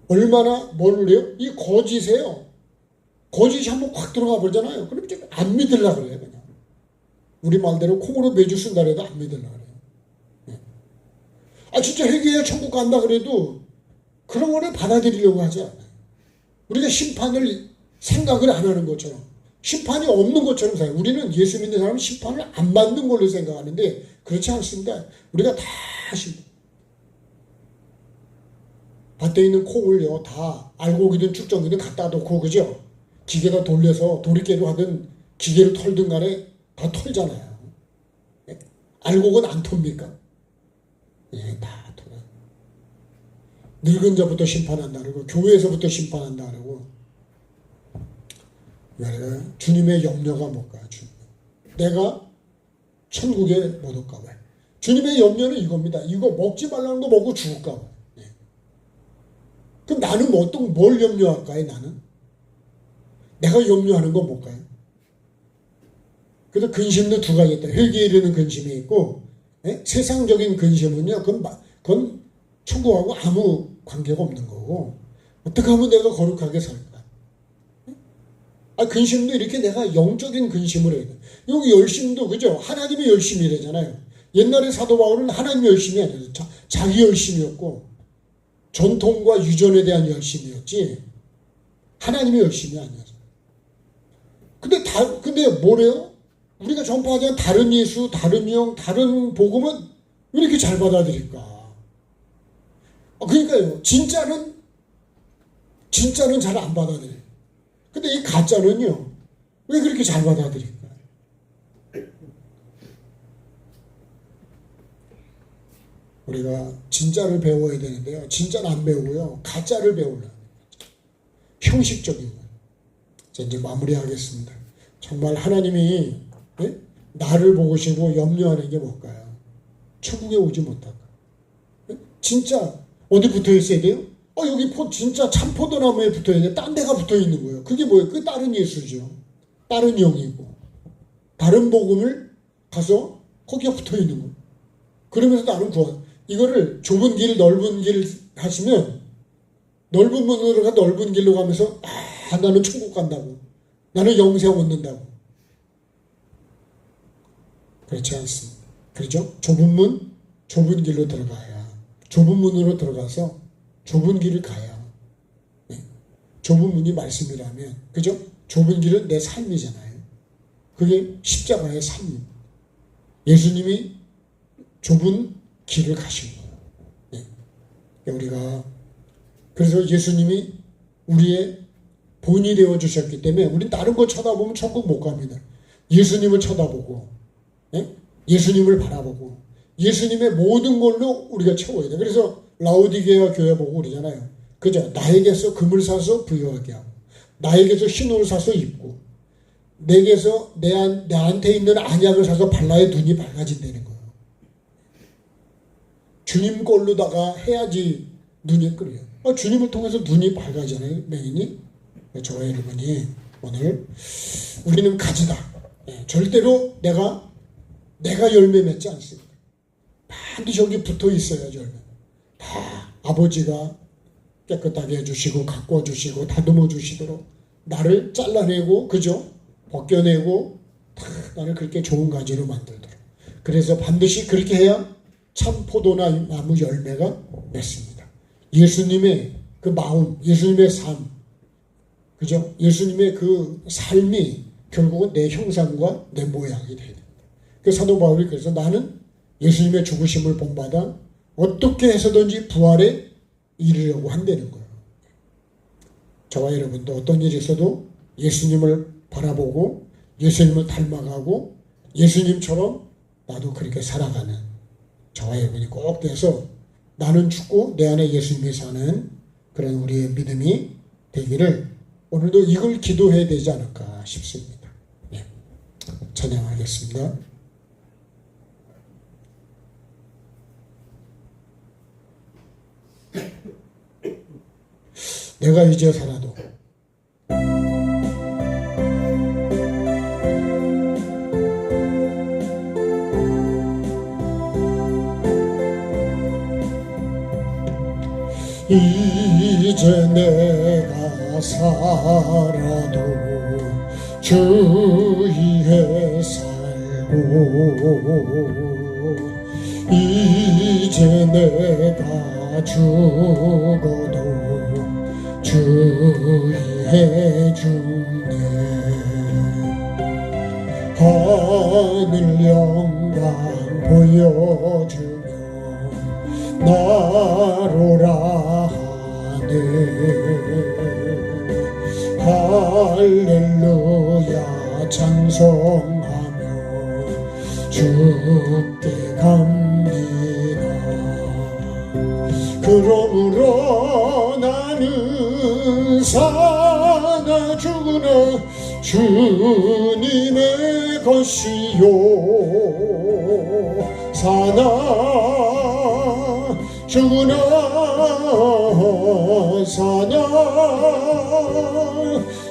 얼마나 뭘 해요? 이 거짓이에요. 거짓이 한번 확 들어가 버리잖아요. 그럼 이제 안 믿으려고 그래요. 그냥. 우리 말대로 콩으로 매주 쓴다 그래도 안 믿으려고 그래요. 네. 진짜 회개해 천국 간다 그래도 그런 거를 받아들이려고 하지 않아요. 우리가 심판을 생각을 안 하는 것처럼, 심판이 없는 것처럼 생각해요. 우리는 예수 믿는 사람은 심판을 안 받는 걸로 생각하는데 그렇지 않습니다. 우리가 다 밭에 있는 콩을요, 다 알곡이든 축정이든 갖다 놓고, 그죠? 기계가 돌려서 도리깨로 하든 기계로 털든 간에 다 털잖아요. 네? 알곡은 안 텁니까? 예, 다 털어요. 늙은 자부터 심판한다 그러고 교회에서부터 심판한다 그러고. 주님의 염려가 뭘까요? 내가 천국에 못 올까 봐요. 주님의 염려는 이겁니다. 이거 먹지 말라는 거 먹고 죽을까 봐요. 그럼 나는 뭘 염려할까요? 나는? 내가 염려하는 건 뭘까요? 그래서 근심도 두 가지 있다. 회개에 이르는 근심이 있고, 세상적인 근심은요, 그건 천국하고 아무 관계가 없는 거고, 어떻게 하면 내가 거룩하게 살까? 근심도 이렇게 내가 영적인 근심을 해야 돼. 여기 열심도, 그죠? 하나님의 열심이래잖아요. 옛날에 사도 바울은 하나님의 열심이 아니었어요. 자기 열심이었고, 전통과 유전에 대한 열심이었지 하나님의 열심이 아니었어요. 근데 뭐래요? 우리가 전파하자는 다른 예수, 다른 영, 다른 복음은 왜 이렇게 잘 받아들일까? 그러니까요, 진짜는 잘 안 받아들여요. 근데 이 가짜는요, 왜 그렇게 잘 받아들일까? 우리가 진짜를 배워야 되는데요, 진짜는 안 배우고요, 가짜를 배우려고. 형식적인 거예요. 자, 이제 마무리하겠습니다. 정말 하나님이 나를 보시고 염려하는 게 뭘까요? 천국에 오지 못할까? 진짜 어디 붙어 있어야 돼요? 여기 진짜 참포도나무에 붙어 있는데 딴 데가 붙어 있는 거예요. 그게 뭐예요? 그게 다른 예수죠. 다른 영이고 다른 복음을 가서 거기가 붙어 있는 거예요. 그러면서 나는 이거를 좁은 길, 넓은 길 하시면 넓은 문으로 가 넓은 길로 가면서 나는 천국 간다고. 나는 영생 얻는다고. 그렇지 않습니다. 그렇죠? 좁은 문, 좁은 길로 들어가야. 좁은 문으로 들어가서 좁은 길을 가야. 네. 좁은 문이 말씀이라면, 그죠? 좁은 길은 내 삶이잖아요. 그게 십자가의 삶입니다. 예수님이 좁은 길을 가신 거예요. 네. 우리가 그래서 예수님이 우리의 본이 되어 주셨기 때문에 우린 다른 거 쳐다보면 천국 못 갑니다. 예수님을 쳐다보고, 예? 예수님을 바라보고 예수님의 모든 걸로 우리가 채워야 돼. 그래서 라오디게아 교회 보고 그러잖아요. 그죠? 나에게서 금을 사서 부유하게 하고, 나에게서 흰옷을 사서 입고, 내게서 내한테 있는 안약을 사서 발라야 눈이 밝아진다는 거예요. 주님 걸로다가 해야지 눈이 끓여요. 주님을 통해서 눈이 밝아지잖아요. 메인이. 저와 여러분이 오늘 우리는 가지다. 절대로 내가 열매 맺지 않습니다. 반드시 여기 붙어 있어야죠. 열매. 다 아버지가 깨끗하게 해주시고 가꿔 주시고 다듬어 주시도록 나를 잘라내고, 그죠? 벗겨내고 다 나를 그렇게 좋은 가지로 만들도록. 그래서 반드시 그렇게 해야 참 포도나무 열매가 맺습니다. 예수님의 그 마음, 예수님의 삶, 그죠? 예수님의 그 삶이 결국은 내 형상과 내 모양이 돼야 됩니다. 그 사도 바울이 그래서 나는 예수님의 죽으심을 본받아 어떻게 해서든지 부활에 이르려고 한다는 거예요. 저와 여러분도 어떤 일이 있어도 예수님을 바라보고 예수님을 닮아가고 예수님처럼 나도 그렇게 살아가는 저와 여러분이 꼭 돼서 나는 죽고 내 안에 예수님이 사는 그런 우리의 믿음이 되기를 오늘도 이걸 기도해야 되지 않을까 싶습니다. 네. 찬양하겠습니다. 내가 이제 살아도 이제 내가 살아도 주 위에 살고 이제 내가 죽어도 주 위에 죽네. 하늘 영광 보여주며 나로라 하네. 할렐루야 찬송하며 주께 갑니다. 그러므로 나는 사나 죽으나 주님의 것이요 사나 죽으나 사나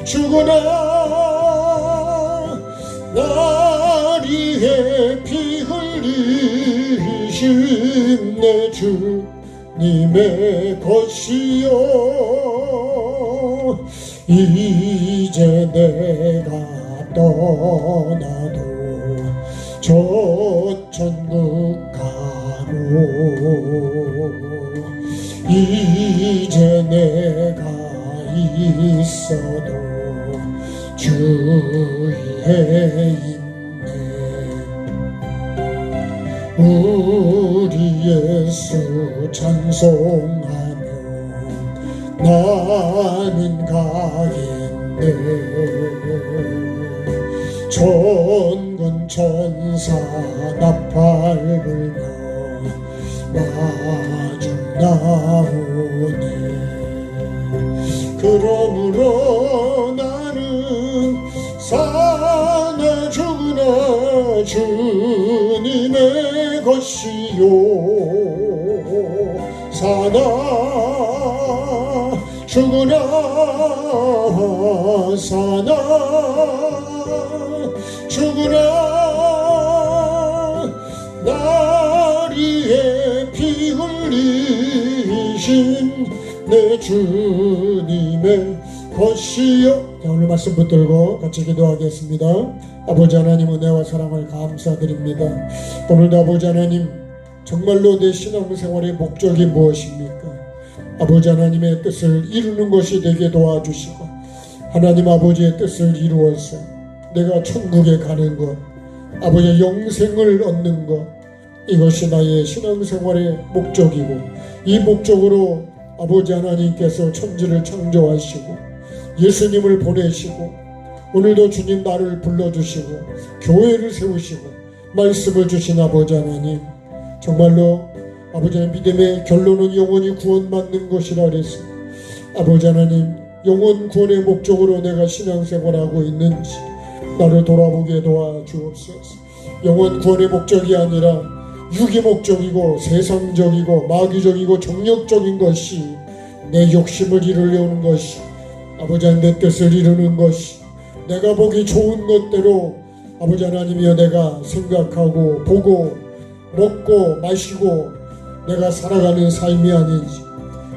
죽으나 나리에 피 흘리신 내 주님의 것이요 이제 내가 떠나도 저 천국 가고 이제 내가 있어도 주 위에 있네. 우리 예수 찬송하며 나는 가겠네. 천군 천사 나팔 불며 마중 나오네. 그러므로 나는 사나 죽으나 주님의 것이요 사나 죽으나 사나 죽으나 나리에 피 흘리신 내 주님의 것이요. 자, 오늘 말씀 붙들고 같이 기도하겠습니다. 아버지 하나님 은혜와 사랑을 감사드립니다. 오늘도 아버지 하나님 정말로 내 신앙생활의 목적이 무엇입니까? 아버지 하나님의 뜻을 이루는 것이 되게 도와주시고 하나님 아버지의 뜻을 이루어서 내가 천국에 가는 것, 아버지의 영생을 얻는 것, 이것이 나의 신앙생활의 목적이고 이 목적으로 아버지 하나님께서 천지를 창조하시고 예수님을 보내시고 오늘도 주님 나를 불러주시고 교회를 세우시고 말씀을 주신 아버지 하나님, 정말로 아버지 하나님, 믿음의 결론은 영원히 구원받는 것이라 그랬습니다. 아버지 하나님, 영원 구원의 목적으로 내가 신앙생활하고 있는지 나를 돌아보게 도와주옵소서. 영원 구원의 목적이 아니라 육의 목적이고 세상적이고 마귀적이고 정력적인 것이 내 욕심을 이루려는 것이, 아버지 하나님, 내 뜻을 이루는 것이, 내가 보기 좋은 것대로 아버지 하나님이여 내가 생각하고 보고 먹고 마시고 내가 살아가는 삶이 아닌지,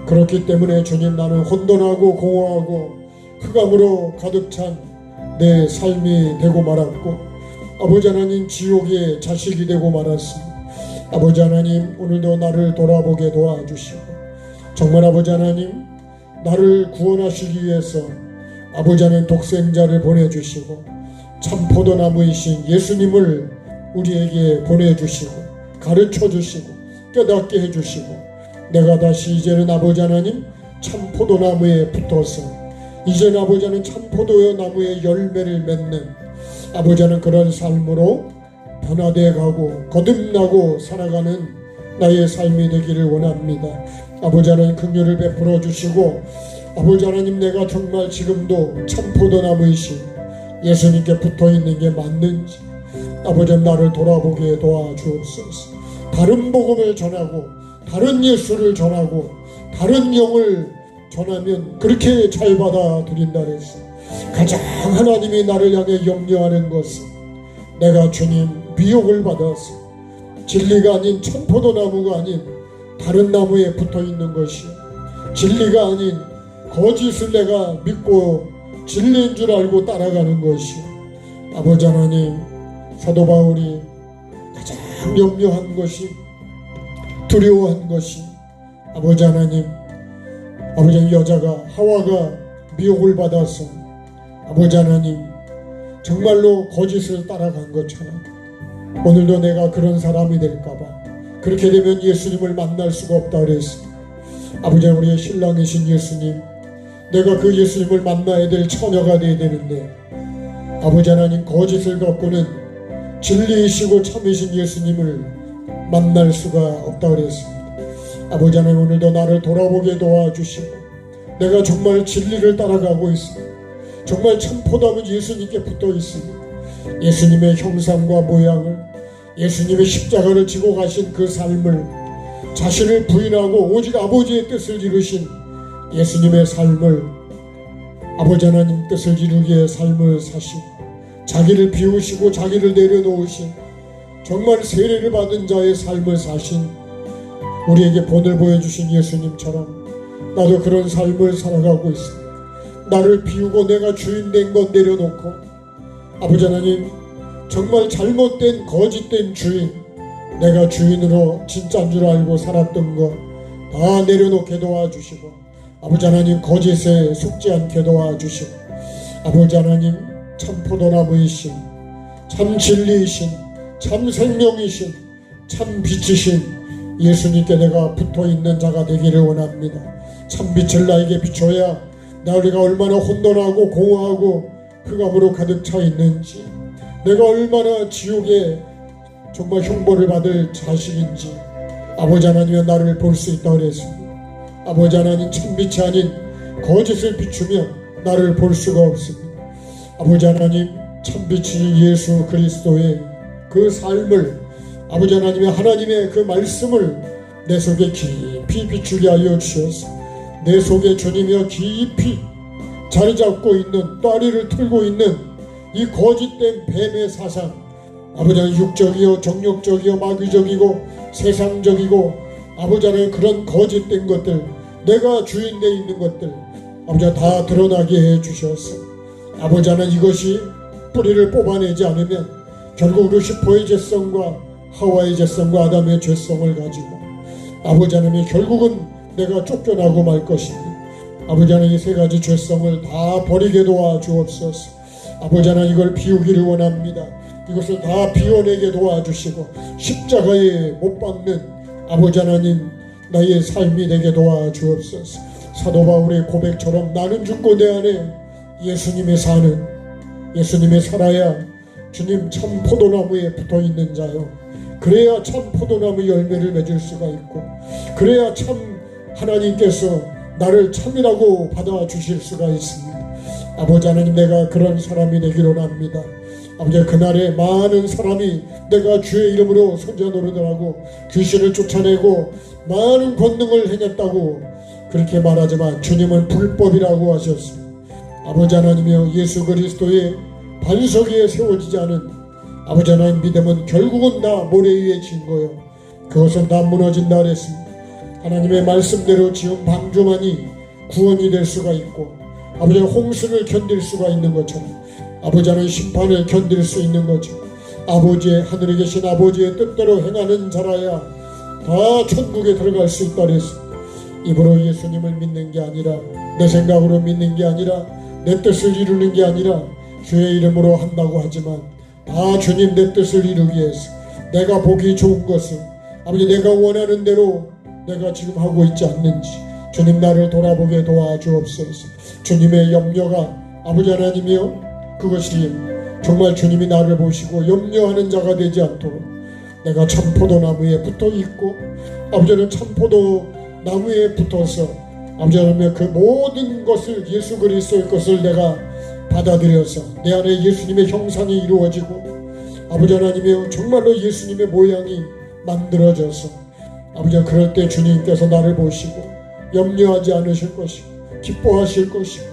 그렇기 때문에 주님, 나는 혼돈하고 공허하고 흑암으로 가득 찬 내 삶이 되고 말았고, 아버지 하나님, 지옥의 자식이 되고 말았습니다. 아버지 하나님, 오늘도 나를 돌아보게 도와주시고 정말 아버지 하나님, 나를 구원하시기 위해서 아버지 하나님 독생자를 보내주시고 참 포도나무이신 예수님을 우리에게 보내주시고 가르쳐주시고 깨닫게 해주시고, 내가 다시 이제는 아버지 하나님 참 포도나무에 붙어서 이제는 아버지 하나님 참 포도나무의 열매를 맺는 아버지 하나님 그런 삶으로 변화되어 가고 거듭나고 살아가는 나의 삶이 되기를 원합니다. 아버지 하나님, 긍휼을 베풀어 주시고 아버지 하나님, 내가 정말 지금도 참 포도나무이신 예수님께 붙어있는 게 맞는지 아버지 하나님, 나를 돌아보게 도와주옵소서. 다른 복음을 전하고 다른 예수를 전하고 다른 영을 전하면 그렇게 잘 받아들인다 그랬어. 가장 하나님이 나를 향해 염려하는 것은 내가 주님 미혹을 받아서 진리가 아닌 참 포도나무가 아닌 다른 나무에 붙어있는 것이요, 진리가 아닌 거짓을 내가 믿고 진리인 줄 알고 따라가는 것이요. 아버지 하나님, 사도 바울이 가장 염려한 것이, 두려워한 것이 아버지 하나님, 아버지 하나님, 여자가 하와가 미혹을 받아서 아버지 하나님 정말로 거짓을 따라간 것처럼 오늘도 내가 그런 사람이 될까봐, 그렇게 되면 예수님을 만날 수가 없다 그랬습니다. 아버지 하나님, 우리의 신랑이신 예수님, 내가 그 예수님을 만나야 될 처녀가 되어야 되는데 아버지 하나님, 거짓을 갖고는 진리이시고 참이신 예수님을 만날 수가 없다 그랬습니다. 아버지 하나님, 오늘도 나를 돌아보게 도와주시고 내가 정말 진리를 따라가고 있습니다. 정말 참 포도나무 예수님께 붙어 있습니다. 예수님의 형상과 모양을, 예수님의 십자가를 지고 가신 그 삶을, 자신을 부인하고 오직 아버지의 뜻을 이루신 예수님의 삶을, 아버지 하나님 뜻을 이루기 위해 삶을 사시고 자기를 비우시고 자기를 내려놓으신 정말 세례를 받은 자의 삶을 사신 우리에게 본을 보여주신 예수님처럼 나도 그런 삶을 살아가고 있습니다. 나를 비우고 내가 주인 된 것 내려놓고 아버지 하나님, 정말 잘못된 거짓된 주인, 내가 주인으로 진짜인 줄 알고 살았던 것 다 내려놓게 도와주시고 아버지 하나님, 거짓에 속지 않게 도와주시고 아버지 하나님, 참 포도나무이신 참 진리이신 참 생명이신 참 빛이신 예수님께 내가 붙어있는 자가 되기를 원합니다. 참 빛을 나에게 비춰야 우리가 얼마나 혼돈하고 공허하고 흑암으로 가득 차 있는지, 내가 얼마나 지옥에 정말 형벌을 받을 자식인지 아버지 하나님이 나를 볼 수 있다 그랬습니다. 아버지 하나님, 참빛이 아닌 거짓을 비추며 나를 볼 수가 없습니다. 아버지 하나님, 참빛이 예수 그리스도의 그 삶을, 아버지 하나님의 그 말씀을 내 속에 깊이 비추게 하여 주셔서 내 속에 주님이여 깊이 자리 잡고 있는, 따리를 틀고 있는 이 거짓된 뱀의 사상, 아버지 하나님, 육적이요 정욕적이요 마귀적이고 세상적이고 아버지 하나님 그런 거짓된 것들, 내가 주인 돼 있는 것들 아버지 다 드러나게 해 주셔서 아버지 하나님, 이것이 뿌리를 뽑아내지 않으면 결국 루시퍼의 죄성과 하와의 죄성과 아담의 죄성을 가지고 아버지 하나님 결국은 내가 쫓겨나고 말 것입니다. 아버지 하나님, 이 세 가지 죄성을 다 버리게 도와주옵소서. 아버지 하나님, 이걸 비우기를 원합니다. 이것을 다 비워내게 도와주시고 십자가에 못 박는 아버지 하나님 나의 삶이 되게 도와주옵소서. 사도 바울의 고백처럼 나는 죽고 내 안에 예수님이 사는, 예수님이 살아야 주님 참 포도나무에 붙어 있는 자요, 그래야 참 포도나무 열매를 맺을 수가 있고, 그래야 참 하나님께서 나를 참이라고 받아주실 수가 있습니다. 아버지 하나님, 내가 그런 사람이 되기로 합니다. 아버지, 그날에 많은 사람이 내가 주의 이름으로 선자 노릇하고 귀신을 쫓아내고 많은 권능을 행했다고 그렇게 말하지만 주님은 불법이라고 하셨습니다. 아버지 하나님이여, 예수 그리스도의 반석 위에 세워지지 않은 아버지 하나님 믿음은 결국은 다 모래 위에 진 거요, 그것은 다 무너진다 그랬습니다. 하나님의 말씀대로 지은 방주만이 구원이 될 수가 있고, 아버지 홍수를 견딜 수가 있는 것처럼, 아버지 하나님 심판을 견딜 수 있는 것처럼, 아버지의, 하늘에 계신 아버지의 뜻대로 행하는 자라야 다 천국에 들어갈 수 있다 그랬습니다. 입으로 예수님을 믿는 게 아니라, 내 생각으로 믿는 게 아니라, 내 뜻을 이루는 게 아니라 주의 이름으로 한다고 하지만 다 주님 내 뜻을 이루기 위해서, 내가 보기 좋은 것을 아버지 내가 원하는 대로 내가 지금 하고 있지 않는지 주님 나를 돌아보게 도와주옵소서. 주님의 염려가 아버지 하나님이여, 그것이 정말 주님이 나를 보시고 염려하는 자가 되지 않도록 내가 참 포도나무에 붙어 있고, 아버지는 참 포도나무에 붙어서 아버지 하나님 그 모든 것을, 예수 그리스도의 것을 내가 받아들여서 내 안에 예수님의 형상이 이루어지고, 아버지 하나님이여 정말로 예수님의 모양이 만들어져서 아버지, 그럴 때 주님께서 나를 보시고 염려하지 않으실 것이고 기뻐하실 것이고,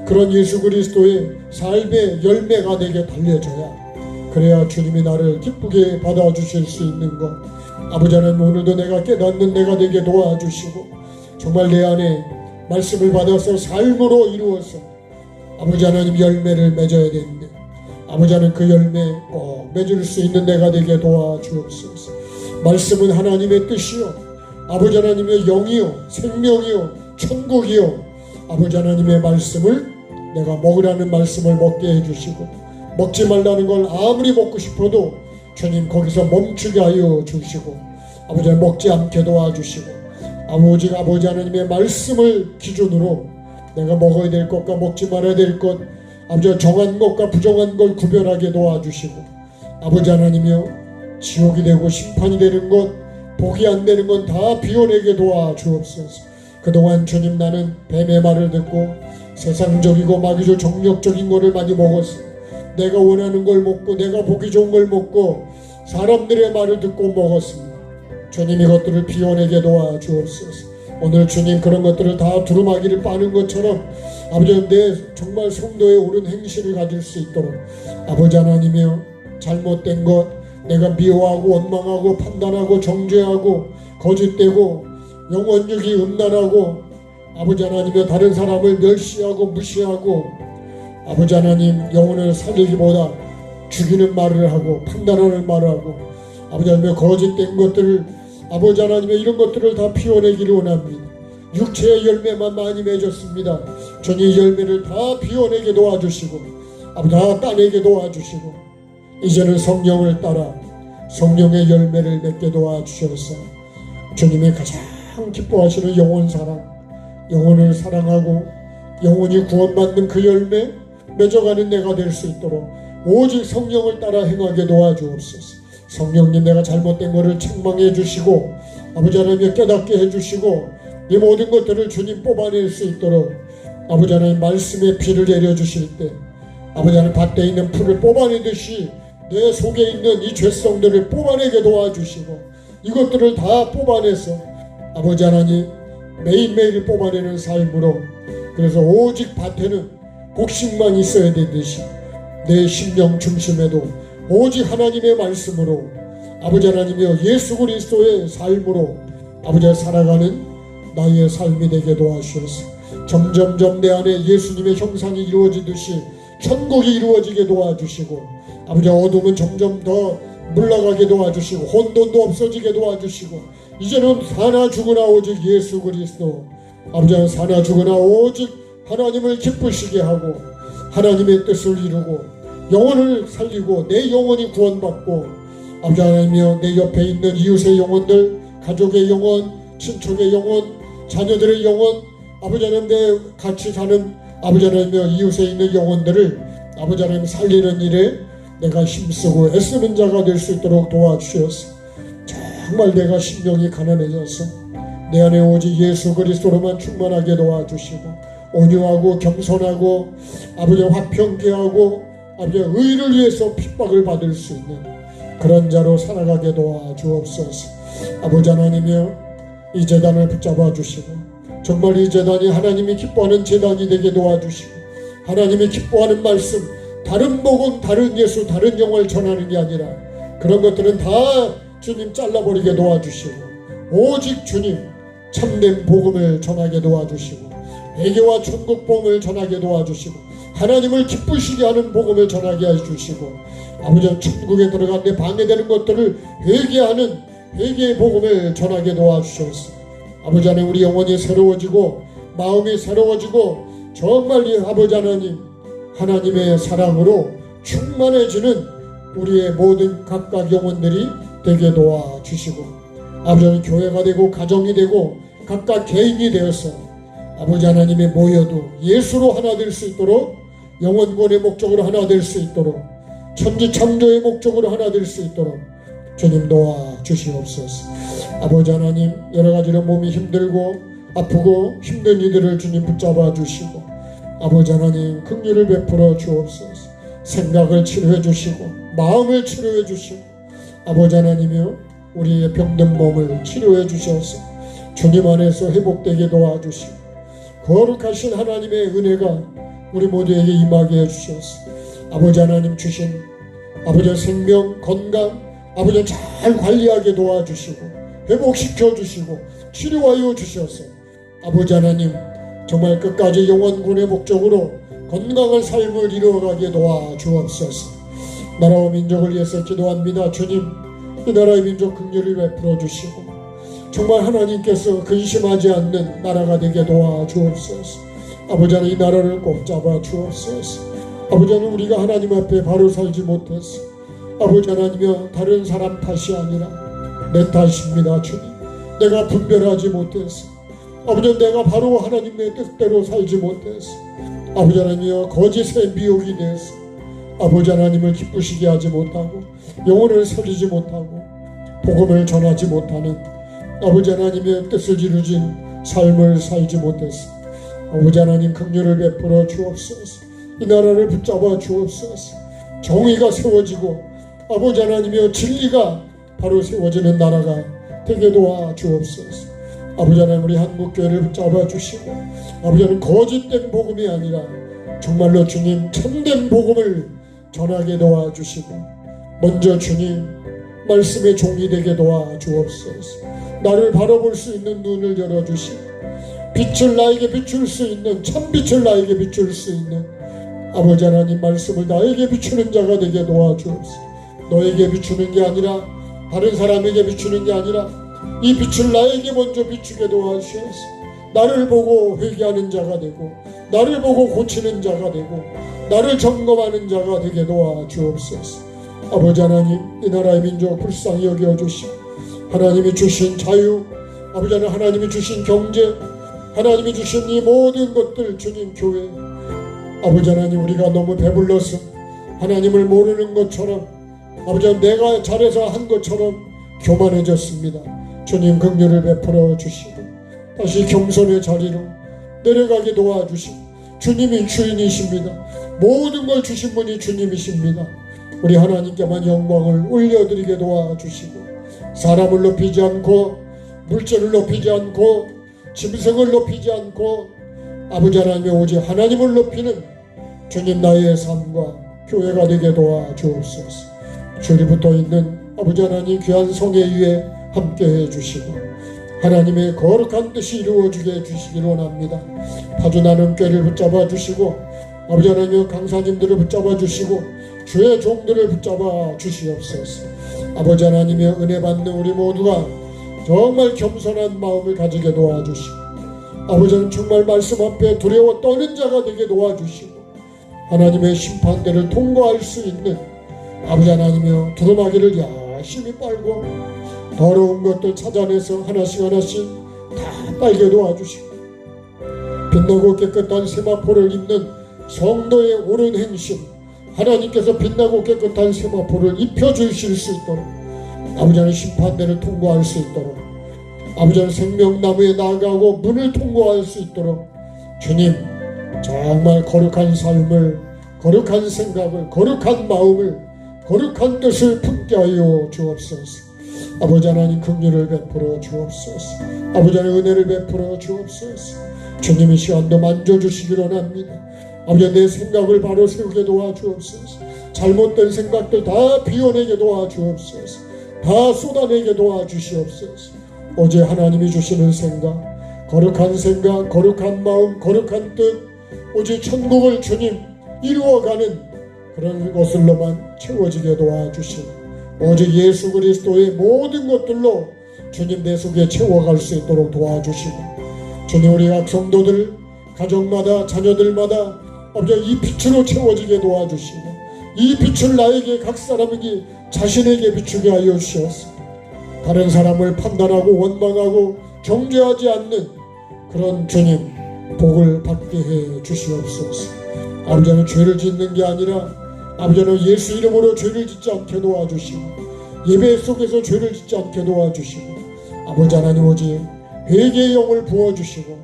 그런 예수 그리스도의 삶의 열매가 내게 달려져야, 그래야 주님이 나를 기쁘게 받아주실 수 있는 것. 아버지 하나님, 오늘도 내가 깨닫는 내가 되게 도와주시고, 정말 내 안에 말씀을 받아서 삶으로 이루어서 아버지 하나님 열매를 맺어야 되는데, 아버지 하나님 그 열매 꼭 맺을 수 있는 내가 되게 도와주옵소서. 말씀은 하나님의 뜻이요, 아버지 하나님의 영이요, 생명이요, 천국이요, 아버지 하나님의 말씀을 내가 먹으라는 말씀을 먹게 해주시고, 먹지 말라는 걸 아무리 먹고 싶어도 주님 거기서 멈추게 하여 주시고, 아버지 하나님 먹지 않게 도와주시고, 아버지 하나님의 말씀을 기준으로 내가 먹어야 될 것과 먹지 말아야 될 것, 아버지 정한 것과 부정한 걸 구별하게 도와주시고, 아버지 하나님이여 지옥이 되고 심판이 되는 것, 복이 안 되는 건 다 비워내게 도와주옵소서. 그동안 주님, 나는 뱀의 말을 듣고 세상적이고 마귀적 정력적인 것을 많이 먹었어. 내가 원하는 걸 먹고 내가 보기 좋은 걸 먹고 사람들의 말을 듣고 먹었습니다. 주님, 이것들을 비워내게 도와주옵소서. 오늘 주님 그런 것들을 다 두루마기를 빠는 것처럼 아버지, 내 정말 성도의 옳은 행실을 가질 수 있도록 아버지 하나님이여, 잘못된 것, 내가 미워하고 원망하고 판단하고 정죄하고 거짓되고 영원육이 음란하고 아버지 하나님이여, 다른 사람을 멸시하고 무시하고 아버지 하나님 영혼을 살리기보다 죽이는 말을 하고 판단하는 말을 하고 아버지 하나님의 거짓된 것들을, 아버지 하나님의 이런 것들을 다 피워내기를 원합니다. 육체의 열매만 많이 맺었습니다. 주님 열매를 다 피워내게 도와주시고 아버지 다 따내게 도와주시고, 이제는 성령을 따라 성령의 열매를 맺게 도와주셔서 주님이 가장 기뻐하시는 영혼 사랑, 영혼을 사랑하고 영혼이 구원받는 그 열매 맺어가는 내가 될 수 있도록 오직 성령을 따라 행하게 도와주옵소서. 성령님, 내가 잘못된 것을 책망해 주시고 아버지 하나님 깨닫게 해주시고 이 모든 것들을 주님 뽑아낼 수 있도록 아버지 하나님 말씀의 비를 내려주실 때 아버지 하나님 밭에 있는 풀을 뽑아내듯이 내 속에 있는 이 죄성들을 뽑아내게 도와주시고, 이것들을 다 뽑아내서 아버지 하나님 매일매일 뽑아내는 삶으로, 그래서 오직 밭에는 곡식만 있어야 되듯이 내 심령 중심에도 오직 하나님의 말씀으로 아버지 하나님이여 예수 그리스도의 삶으로 아버지 살아가는 나의 삶이 되게 도와주셔서 점점점 내 안에 예수님의 형상이 이루어지듯이 천국이 이루어지게 도와주시고, 아버지 어둠은 점점 더 물러가게 도와주시고 혼돈도 없어지게 도와주시고, 이제는 사나 죽으나 오직 예수 그리스도, 아버지 사나 죽으나 오직 하나님을 기쁘시게 하고 하나님의 뜻을 이루고 영혼을 살리고 내 영혼이 구원받고, 아버지 하나님이여 내 옆에 있는 이웃의 영혼들, 가족의 영혼, 친척의 영혼, 자녀들의 영혼, 아버지 하나님 내 같이 사는 아버지 하나님이여 이웃에 있는 영혼들을 아버지 하나님 살리는 일에 내가 힘쓰고 애쓰는 자가 될 수 있도록 도와주셔서 정말 내가 심령이 가난해져서 내 안에 오직 예수 그리스도로만 충만하게 도와주시고 온유하고 겸손하고 아버지 화평케하고 아버지 의를 위해서 핍박을 받을 수 있는 그런 자로 살아가게 도와주옵소서. 아버지 하나님이여 이 제단을 붙잡아 주시고 정말 이 제단이 하나님이 기뻐하는 제단이 되게 도와주시고 하나님이 기뻐하는 말씀 다른 복음 다른 예수 다른 영을 전하는 게 아니라 그런 것들은 다 주님 잘라버리게 도와주시고 오직 주님 참된 복음을 전하게 도와주시고 회개와 천국 복음을 전하게 도와주시고 하나님을 기쁘시게 하는 복음을 전하게 해주시고 아버지 천국에 들어간 데 방해되는 것들을 회개하는 회개의 복음을 전하게 도와주셔서 아버지 하나님 우리 영혼이 새로워지고 마음이 새로워지고 정말 이 아버지 하나님 하나님의 사랑으로 충만해지는 우리의 모든 각각 영혼들이 되게 도와주시고 아버지 하나님 교회가 되고 가정이 되고 각각 개인이 되어서 아버지 하나님의 모여도 예수로 하나 될 수 있도록 영원권의 목적으로 하나 될 수 있도록 천지창조의 목적으로 하나 될 수 있도록 주님 도와주시옵소서. 아버지 하나님 여러 가지로 몸이 힘들고 아프고 힘든 이들을 주님 붙잡아 주시고 아버지 하나님 긍휼을 베풀어 주옵소서. 생각을 치료해 주시고 마음을 치료해 주시고 아버지 하나님이여 우리의 병든 몸을 치료해 주셔서 주님 안에서 회복되게 도와주시고 거룩하신 하나님의 은혜가 우리 모두에게 임하게 해주셔서 아버지 하나님 주신 아버지의 생명 건강 아버지 잘 관리하게 도와주시고 회복시켜 주시고 치료하여 주셔서 아버지 하나님 정말 끝까지 영원군의 목적으로 건강한 삶을 이루어가게 도와주옵소서. 나라와 민족을 위해서 기도합니다. 주님 이 나라의 민족 긍휼을 베풀어 주시고 정말 하나님께서 근심하지 않는 나라가 되게 도와주옵소서. 아버지 하나님 이 나라를 꼭 잡아 주옵소서. 아버지 하나님 우리가 하나님 앞에 바로 살지 못해서 아버지 하나님이여 다른 사람 탓이 아니라 내 탓입니다. 주님 내가 분별하지 못해서 아버지 내가 바로 하나님의 뜻대로 살지 못해서 아버지 하나님이여 거짓의 미혹이 되어서 아버지 하나님을 기쁘시게 하지 못하고 영혼을 살리지 못하고 복음을 전하지 못하는 아버지 하나님의 뜻을 이루진 삶을 살지 못해서 아버지 하나님 긍휼을 베풀어 주옵소서. 이 나라를 붙잡아 주옵소서. 정의가 세워지고 아버지 하나님이여 진리가 바로 세워지는 나라가 되게 도와 주옵소서. 아버지 하나님 우리 한국교회를 붙잡아 주시고 아버지 하나님 거짓된 복음이 아니라 정말로 주님 참된 복음을 전하게 도와 주시고 먼저 주님 말씀의 종이 되게 도와 주옵소서. 나를 바라볼 수 있는 눈을 열어주시고 빛을 나에게 비출 수 있는 참빛을 나에게 비출 수 있는 아버지 하나님 말씀을 나에게 비추는 자가 되게 도와주옵소서. 너에게 비추는 게 아니라 다른 사람에게 비추는 게 아니라 이 빛을 나에게 먼저 비추게 도와주셔서 나를 보고 회개하는 자가 되고 나를 보고 고치는 자가 되고 나를 점검하는 자가 되게 도와주옵소서. 아버지 하나님 이 나라의 민족 불쌍히 여겨주시고 하나님이 주신 자유 아버지 하나님 하나님이 주신 경제 하나님이 주신 이 모든 것들 주님 교회 아버지 하나님 우리가 너무 배불러서 하나님을 모르는 것처럼 아버지 하나님 내가 잘해서 한 것처럼 교만해졌습니다. 주님 긍휼을 베풀어 주시고 다시 겸손의 자리로 내려가게 도와주시고 주님이 주인이십니다. 모든 걸 주신 분이 주님이십니다. 우리 하나님께만 영광을 올려드리게 도와주시고 사람을 높이지 않고 물질을 높이지 않고 짐승을 높이지 않고 아버지 하나님의 오직 하나님을 높이는 주님 나의 삶과 교회가 되게 도와주옵소서. 주리 붙어있는 아버지 하나님 귀한 성회 위에 함께해 주시고 하나님의 거룩한 뜻이 이루어지게 해주시기를 원합니다. 파주 나눔교회를 붙잡아 주시고 아버지 하나님 강사님들을 붙잡아 주시고 주의 종들을 붙잡아 주시옵소서. 아버지 하나님의 은혜 받는 우리 모두가 정말 겸손한 마음을 가지게 도와주시고 아버지 하나님 정말 말씀 앞에 두려워 떠는 자가 되게 도와주시고 하나님의 심판대를 통과할 수 있는 아버지 하나님이여 두루마기를 열심히 빨고 더러운 것들 찾아내서 하나씩 하나씩 다 빨게 도와주시고 빛나고 깨끗한 세마포를 입는 성도의 옳은 행실, 하나님께서 빛나고 깨끗한 세마포를 입혀주실 수 있도록, 아버지는 심판대를 통과할 수 있도록, 아버지는 생명나무에 나아가고 문을 통과할 수 있도록 주님 정말 거룩한 삶을, 거룩한 생각을, 거룩한 마음을, 거룩한 뜻을 품게 하여 주옵소서. 아버지 하나님 긍휼을 베풀어 주옵소서. 아버지 하나님 은혜를 베풀어 주옵소서. 주님이 시간도 만져주시기 원합니다. 아버지 내 생각을 바로 세우게 도와주옵소서. 잘못된 생각들 다 비워내게 도와주옵소서. 다 쏟아내게 도와주시옵소서. 어제 하나님이 주시는 생각, 거룩한 마음, 거룩한 뜻, 오직 천국을 주님 이루어가는 그런 것들로만 채워지게 도와주시고, 오직 예수 그리스도의 모든 것들로 주님 내 속에 채워갈 수 있도록 도와주시고, 주님 우리 각 성도들 가정마다 자녀들마다 아버지 이 빛으로 채워지게 도와주시고, 이 빛을 나에게 각 사람에게 자신에게 비추게 하여 주시옵소서. 다른 사람을 판단하고 원망하고 정죄하지 않는 그런 주님 복을 받게 해 주시옵소서. 아버지는 죄를 짓는 게 아니라 아버지는 예수 이름으로 죄를 짓지 않게 도와주시고, 예배 속에서 죄를 짓지 않게 도와주시고, 아버지 하나님 오직 회개의 영을 부어주시고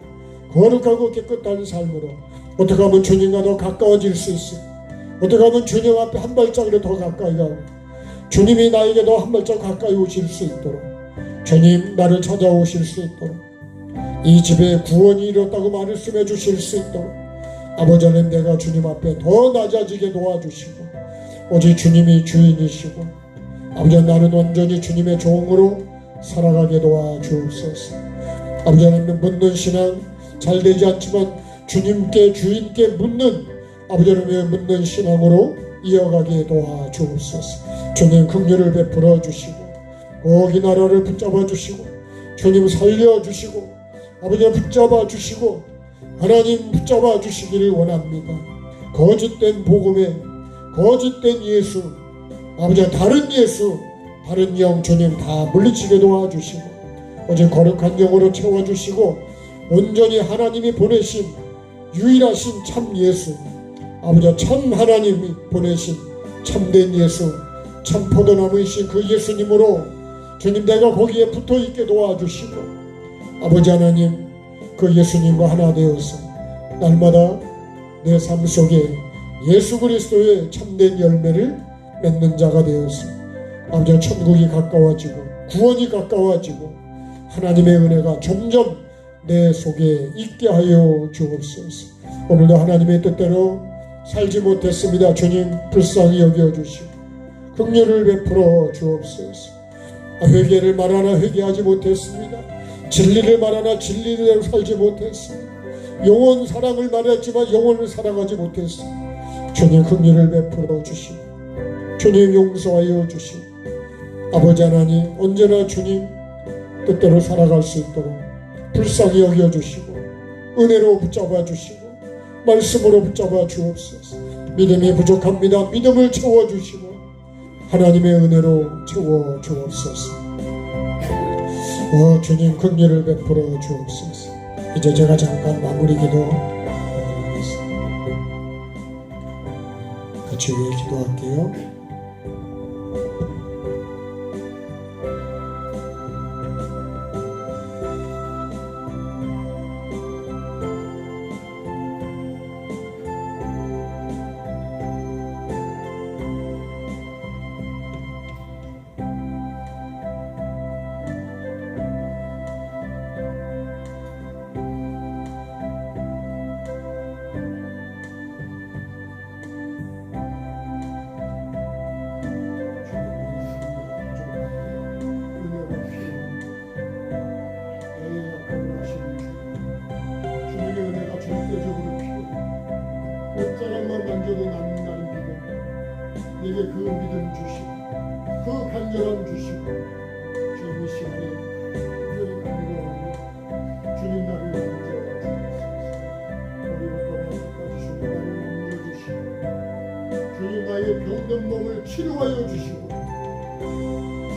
거룩하고 깨끗한 삶으로 어떻게 하면 주님과 더 가까워질 수 있어, 어떻게 하면 주님 앞에 한 발짝이라도 더 가까이 가고 주님이 나에게 더 한 발짝 가까이 오실 수 있도록, 주님 나를 찾아오실 수 있도록, 이 집에 구원이 이뤘다고 말씀해 주실 수 있도록 아버지 하나님 내가 주님 앞에 더 낮아지게 도와주시고, 오직 주님이 주인이시고 아버지 나는 온전히 주님의 종으로 살아가게 도와주옵소서. 아버지 하나님 묻는 신앙 잘되지 않지만 주님께 주인께 묻는 아버지 하나님의 묻는 신앙으로 이어가게 도와주옵소서. 주님 긍휼을 베풀어 주시고 거기 나라를 붙잡아 주시고 주님 살려주시고 아버지 붙잡아 주시고 하나님 붙잡아 주시기를 원합니다. 거짓된 복음에 거짓된 예수, 아버지 다른 예수, 다른 영 주님 다 물리치게 도와주시고 오직 거룩한 영으로 채워주시고 온전히 하나님이 보내신 유일하신 참 예수, 아버지 참 하나님이 보내신 참된 예수, 참 포도나무이신 그 예수님으로 주님 내가 거기에 붙어있게 도와주시고 아버지 하나님 그 예수님과 하나 되어서 날마다 내 삶 속에 예수 그리스도의 참된 열매를 맺는 자가 되어서 아버지 천국이 가까워지고 구원이 가까워지고 하나님의 은혜가 점점 내 속에 있게 하여 주옵소서. 오늘도 하나님의 뜻대로 살지 못했습니다. 주님 불쌍히 여겨주시고 긍휼을 베풀어 주옵소서. 회개를 말하나 회개하지 못했습니다. 진리를 말하나 진리대로 살지 못했습니다. 영원 사랑을 말했지만 영원을 사랑하지 못했습니다. 주님 긍휼을 베풀어 주시고 주님 용서하여 주시고 아버지 하나님 언제나 주님 뜻대로 살아갈 수 있도록 불쌍히 여겨주시고 은혜로 붙잡아 주시고 말씀으로 붙잡아 주옵소서. 믿음이 부족합니다. 믿음을 채워주시고 하나님의 은혜로 채워 주옵소서. 주님 긍휼을 베풀어 주옵소서. 이제 제가 잠깐 마무리 기도 하겠습니다. 같이 기도할게요. 만져도 남는다는 믿음, 내게 그 믿음 주시고 그 간절함 주시고 주님 이 시간에 특별히 간절합니다. 주님 나를 만져주시고 나를 만져주시고 주님 나의 병든 몸을 치료하여 주시고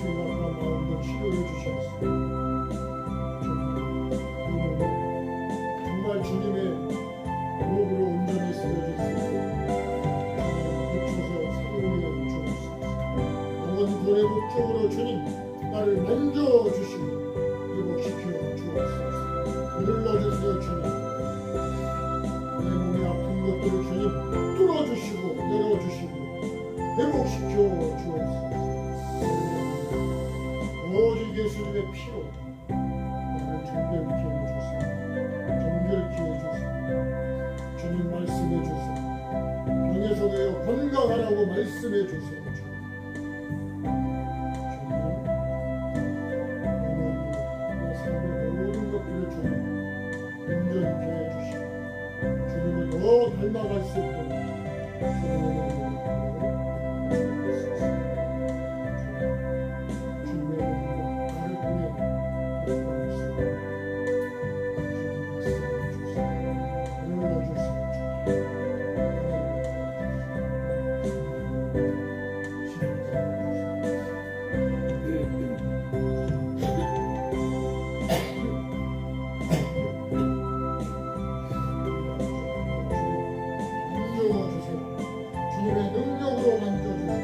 주님 아파 마음도 치료해 주셨습니다. 주님 그 몸을 정말 주님의 생존의 목적으로 주님 나를 만져주시고 회복시켜 주옵소서. 눌러주세요 주님. 내 몸에 아픈 것들을 주님 뚫어주시고 열어주시고 회복시켜 주옵소서. 오직 예수님의 피로 나를 정결케 해주소서. 정결케 해주소서. 주님 말씀해 주소서. 병에서 되어 건강하라고 말씀해 주세요. 더 닮아갈 수 있도록 주님의 능력으로 만져주세요.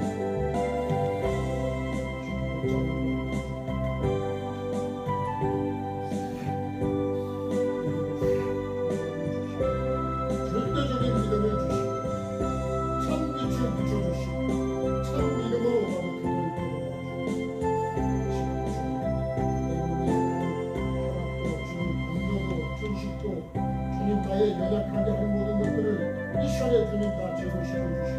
절대적인 믿음을 주시고 참 빛을 비춰주시고 참 믿음으로 나를 감동도 준식도 주님 나의 연약하게 한 모든 것들을 이 시간에 주님 다 제거시켜 주시고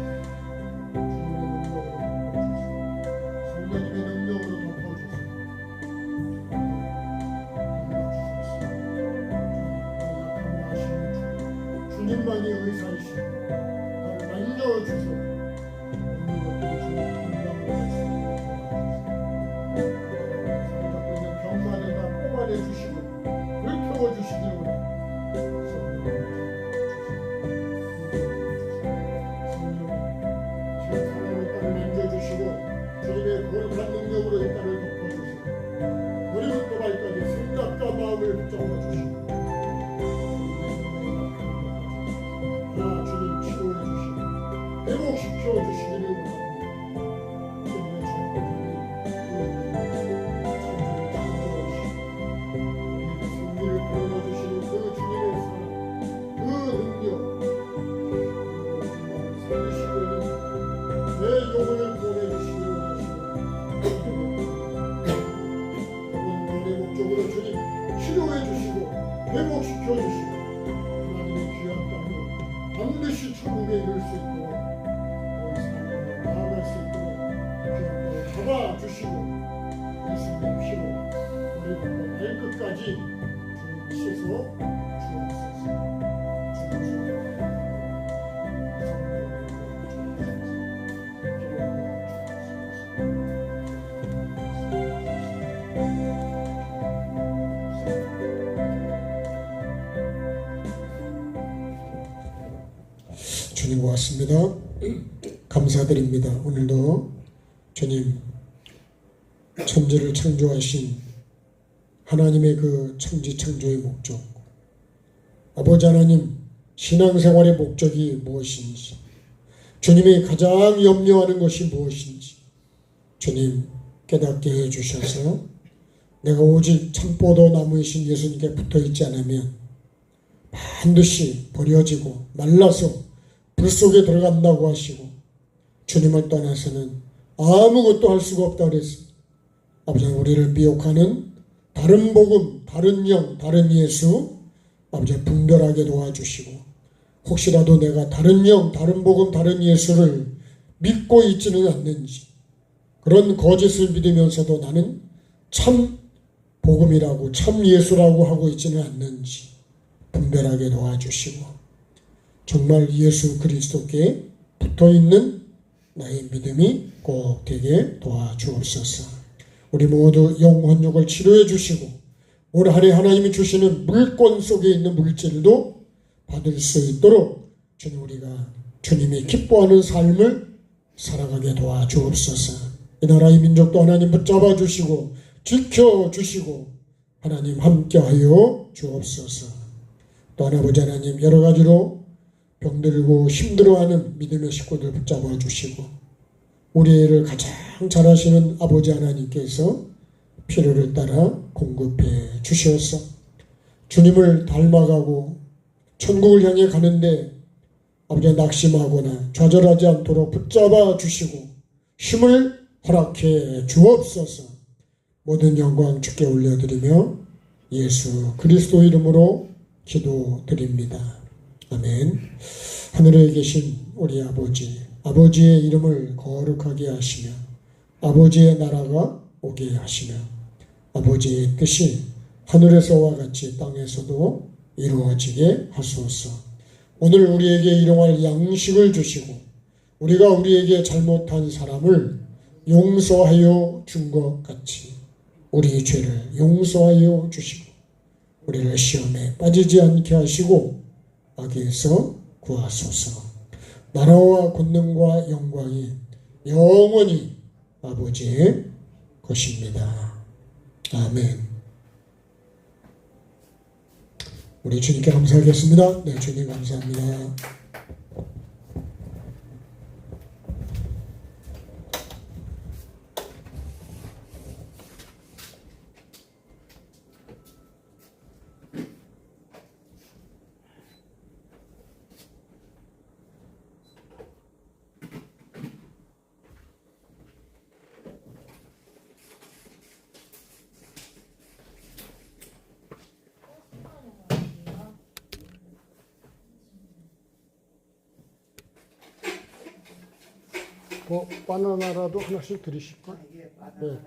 주님만이 의사이시고 나를 만져주소. 모든 것들을 주님 건강으로 살고 있는 병만을 다 뽑아내주시고 불태워주시기를 주님의 거룩한 능력으로 이 땅을 덮어주시고 머리부터 발까지 생각과 마음을 붙잡아 주시고 주님 치료해 주시고 회복시켜 주시기를 원합니다. 승리를 불러주시는 그 주님의 사랑, 그 능력, 살리시고 있는 내 영혼을 보내주시기를 목적으로 주님 치료해 주시고 회복시켜 주시고 하나님의 귀한 땅으로 반드시 천국에 이를 수 있도록 나아갈 수 있도록 귀한 땅을 잡아주시고 예수님의 피로 우리부터 발끝까지 주님 씻어 주옵소서. 주님 고맙습니다. 감사드립니다. 오늘도 주님 천지를 창조하신 하나님의 그 천지 창조의 목적, 아버지 하나님 신앙생활의 목적이 무엇인지, 주님이 가장 염려하는 것이 무엇인지 주님 깨닫게 해주셔서 내가 오직 참포도 나무이신 예수님께 붙어있지 않으면 반드시 버려지고 말라서 불 속에 들어간다고 하시고 주님을 떠나서는 아무것도 할 수가 없다고 그랬습니다. 아버지 우리를 미혹하는 다른 복음, 다른 영, 다른 예수 아버지 분별하게 도와주시고 혹시라도 내가 다른 영, 다른 복음, 다른 예수를 믿고 있지는 않는지 그런 거짓을 믿으면서도 나는 참 복음이라고 참 예수라고 하고 있지는 않는지 분별하게 도와주시고 정말 예수 그리스도께 붙어있는 나의 믿음이 꼭 되게 도와주옵소서. 우리 모두 영혼육을 치료해 주시고 올 한해 하나님이 주시는 물권 속에 있는 물질도 받을 수 있도록 주님 우리가 주님이 기뻐하는 삶을 살아가게 도와주옵소서. 이 나라의 민족도 하나님 붙잡아 주시고 지켜주시고 하나님 함께하여 주옵소서. 또 아버지 하나님 여러 가지로 병들고 힘들어하는 믿음의 식구들 붙잡아 주시고 우리 애를 가장 가장 잘 아시는 아버지 하나님께서 필요를 따라 공급해 주시었어. 주님을 닮아가고 천국을 향해 가는데 아버지 낙심하거나 좌절하지 않도록 붙잡아 주시고 힘을 허락해 주옵소서. 모든 영광 주께 올려드리며 예수 그리스도 이름으로 기도드립니다. 아멘. 하늘에 계신 우리 아버지, 아버지의 이름을 거룩하게 하시며 아버지의 나라가 오게 하시며 아버지의 뜻이 하늘에서와 같이 땅에서도 이루어지게 하소서. 오늘 우리에게 일용할 양식을 주시고 우리가 우리에게 잘못한 사람을 용서하여 준 것 같이 우리 죄를 용서하여 주시고 우리를 시험에 빠지지 않게 하시고 악에서 구하소서. 나라와 권능과 영광이 영원히 아버지의 것입니다. 아멘. 우리 주님께 감사하겠습니다. 네, 주님 감사합니다. 바나나라도 하나씩 드리실까? 네.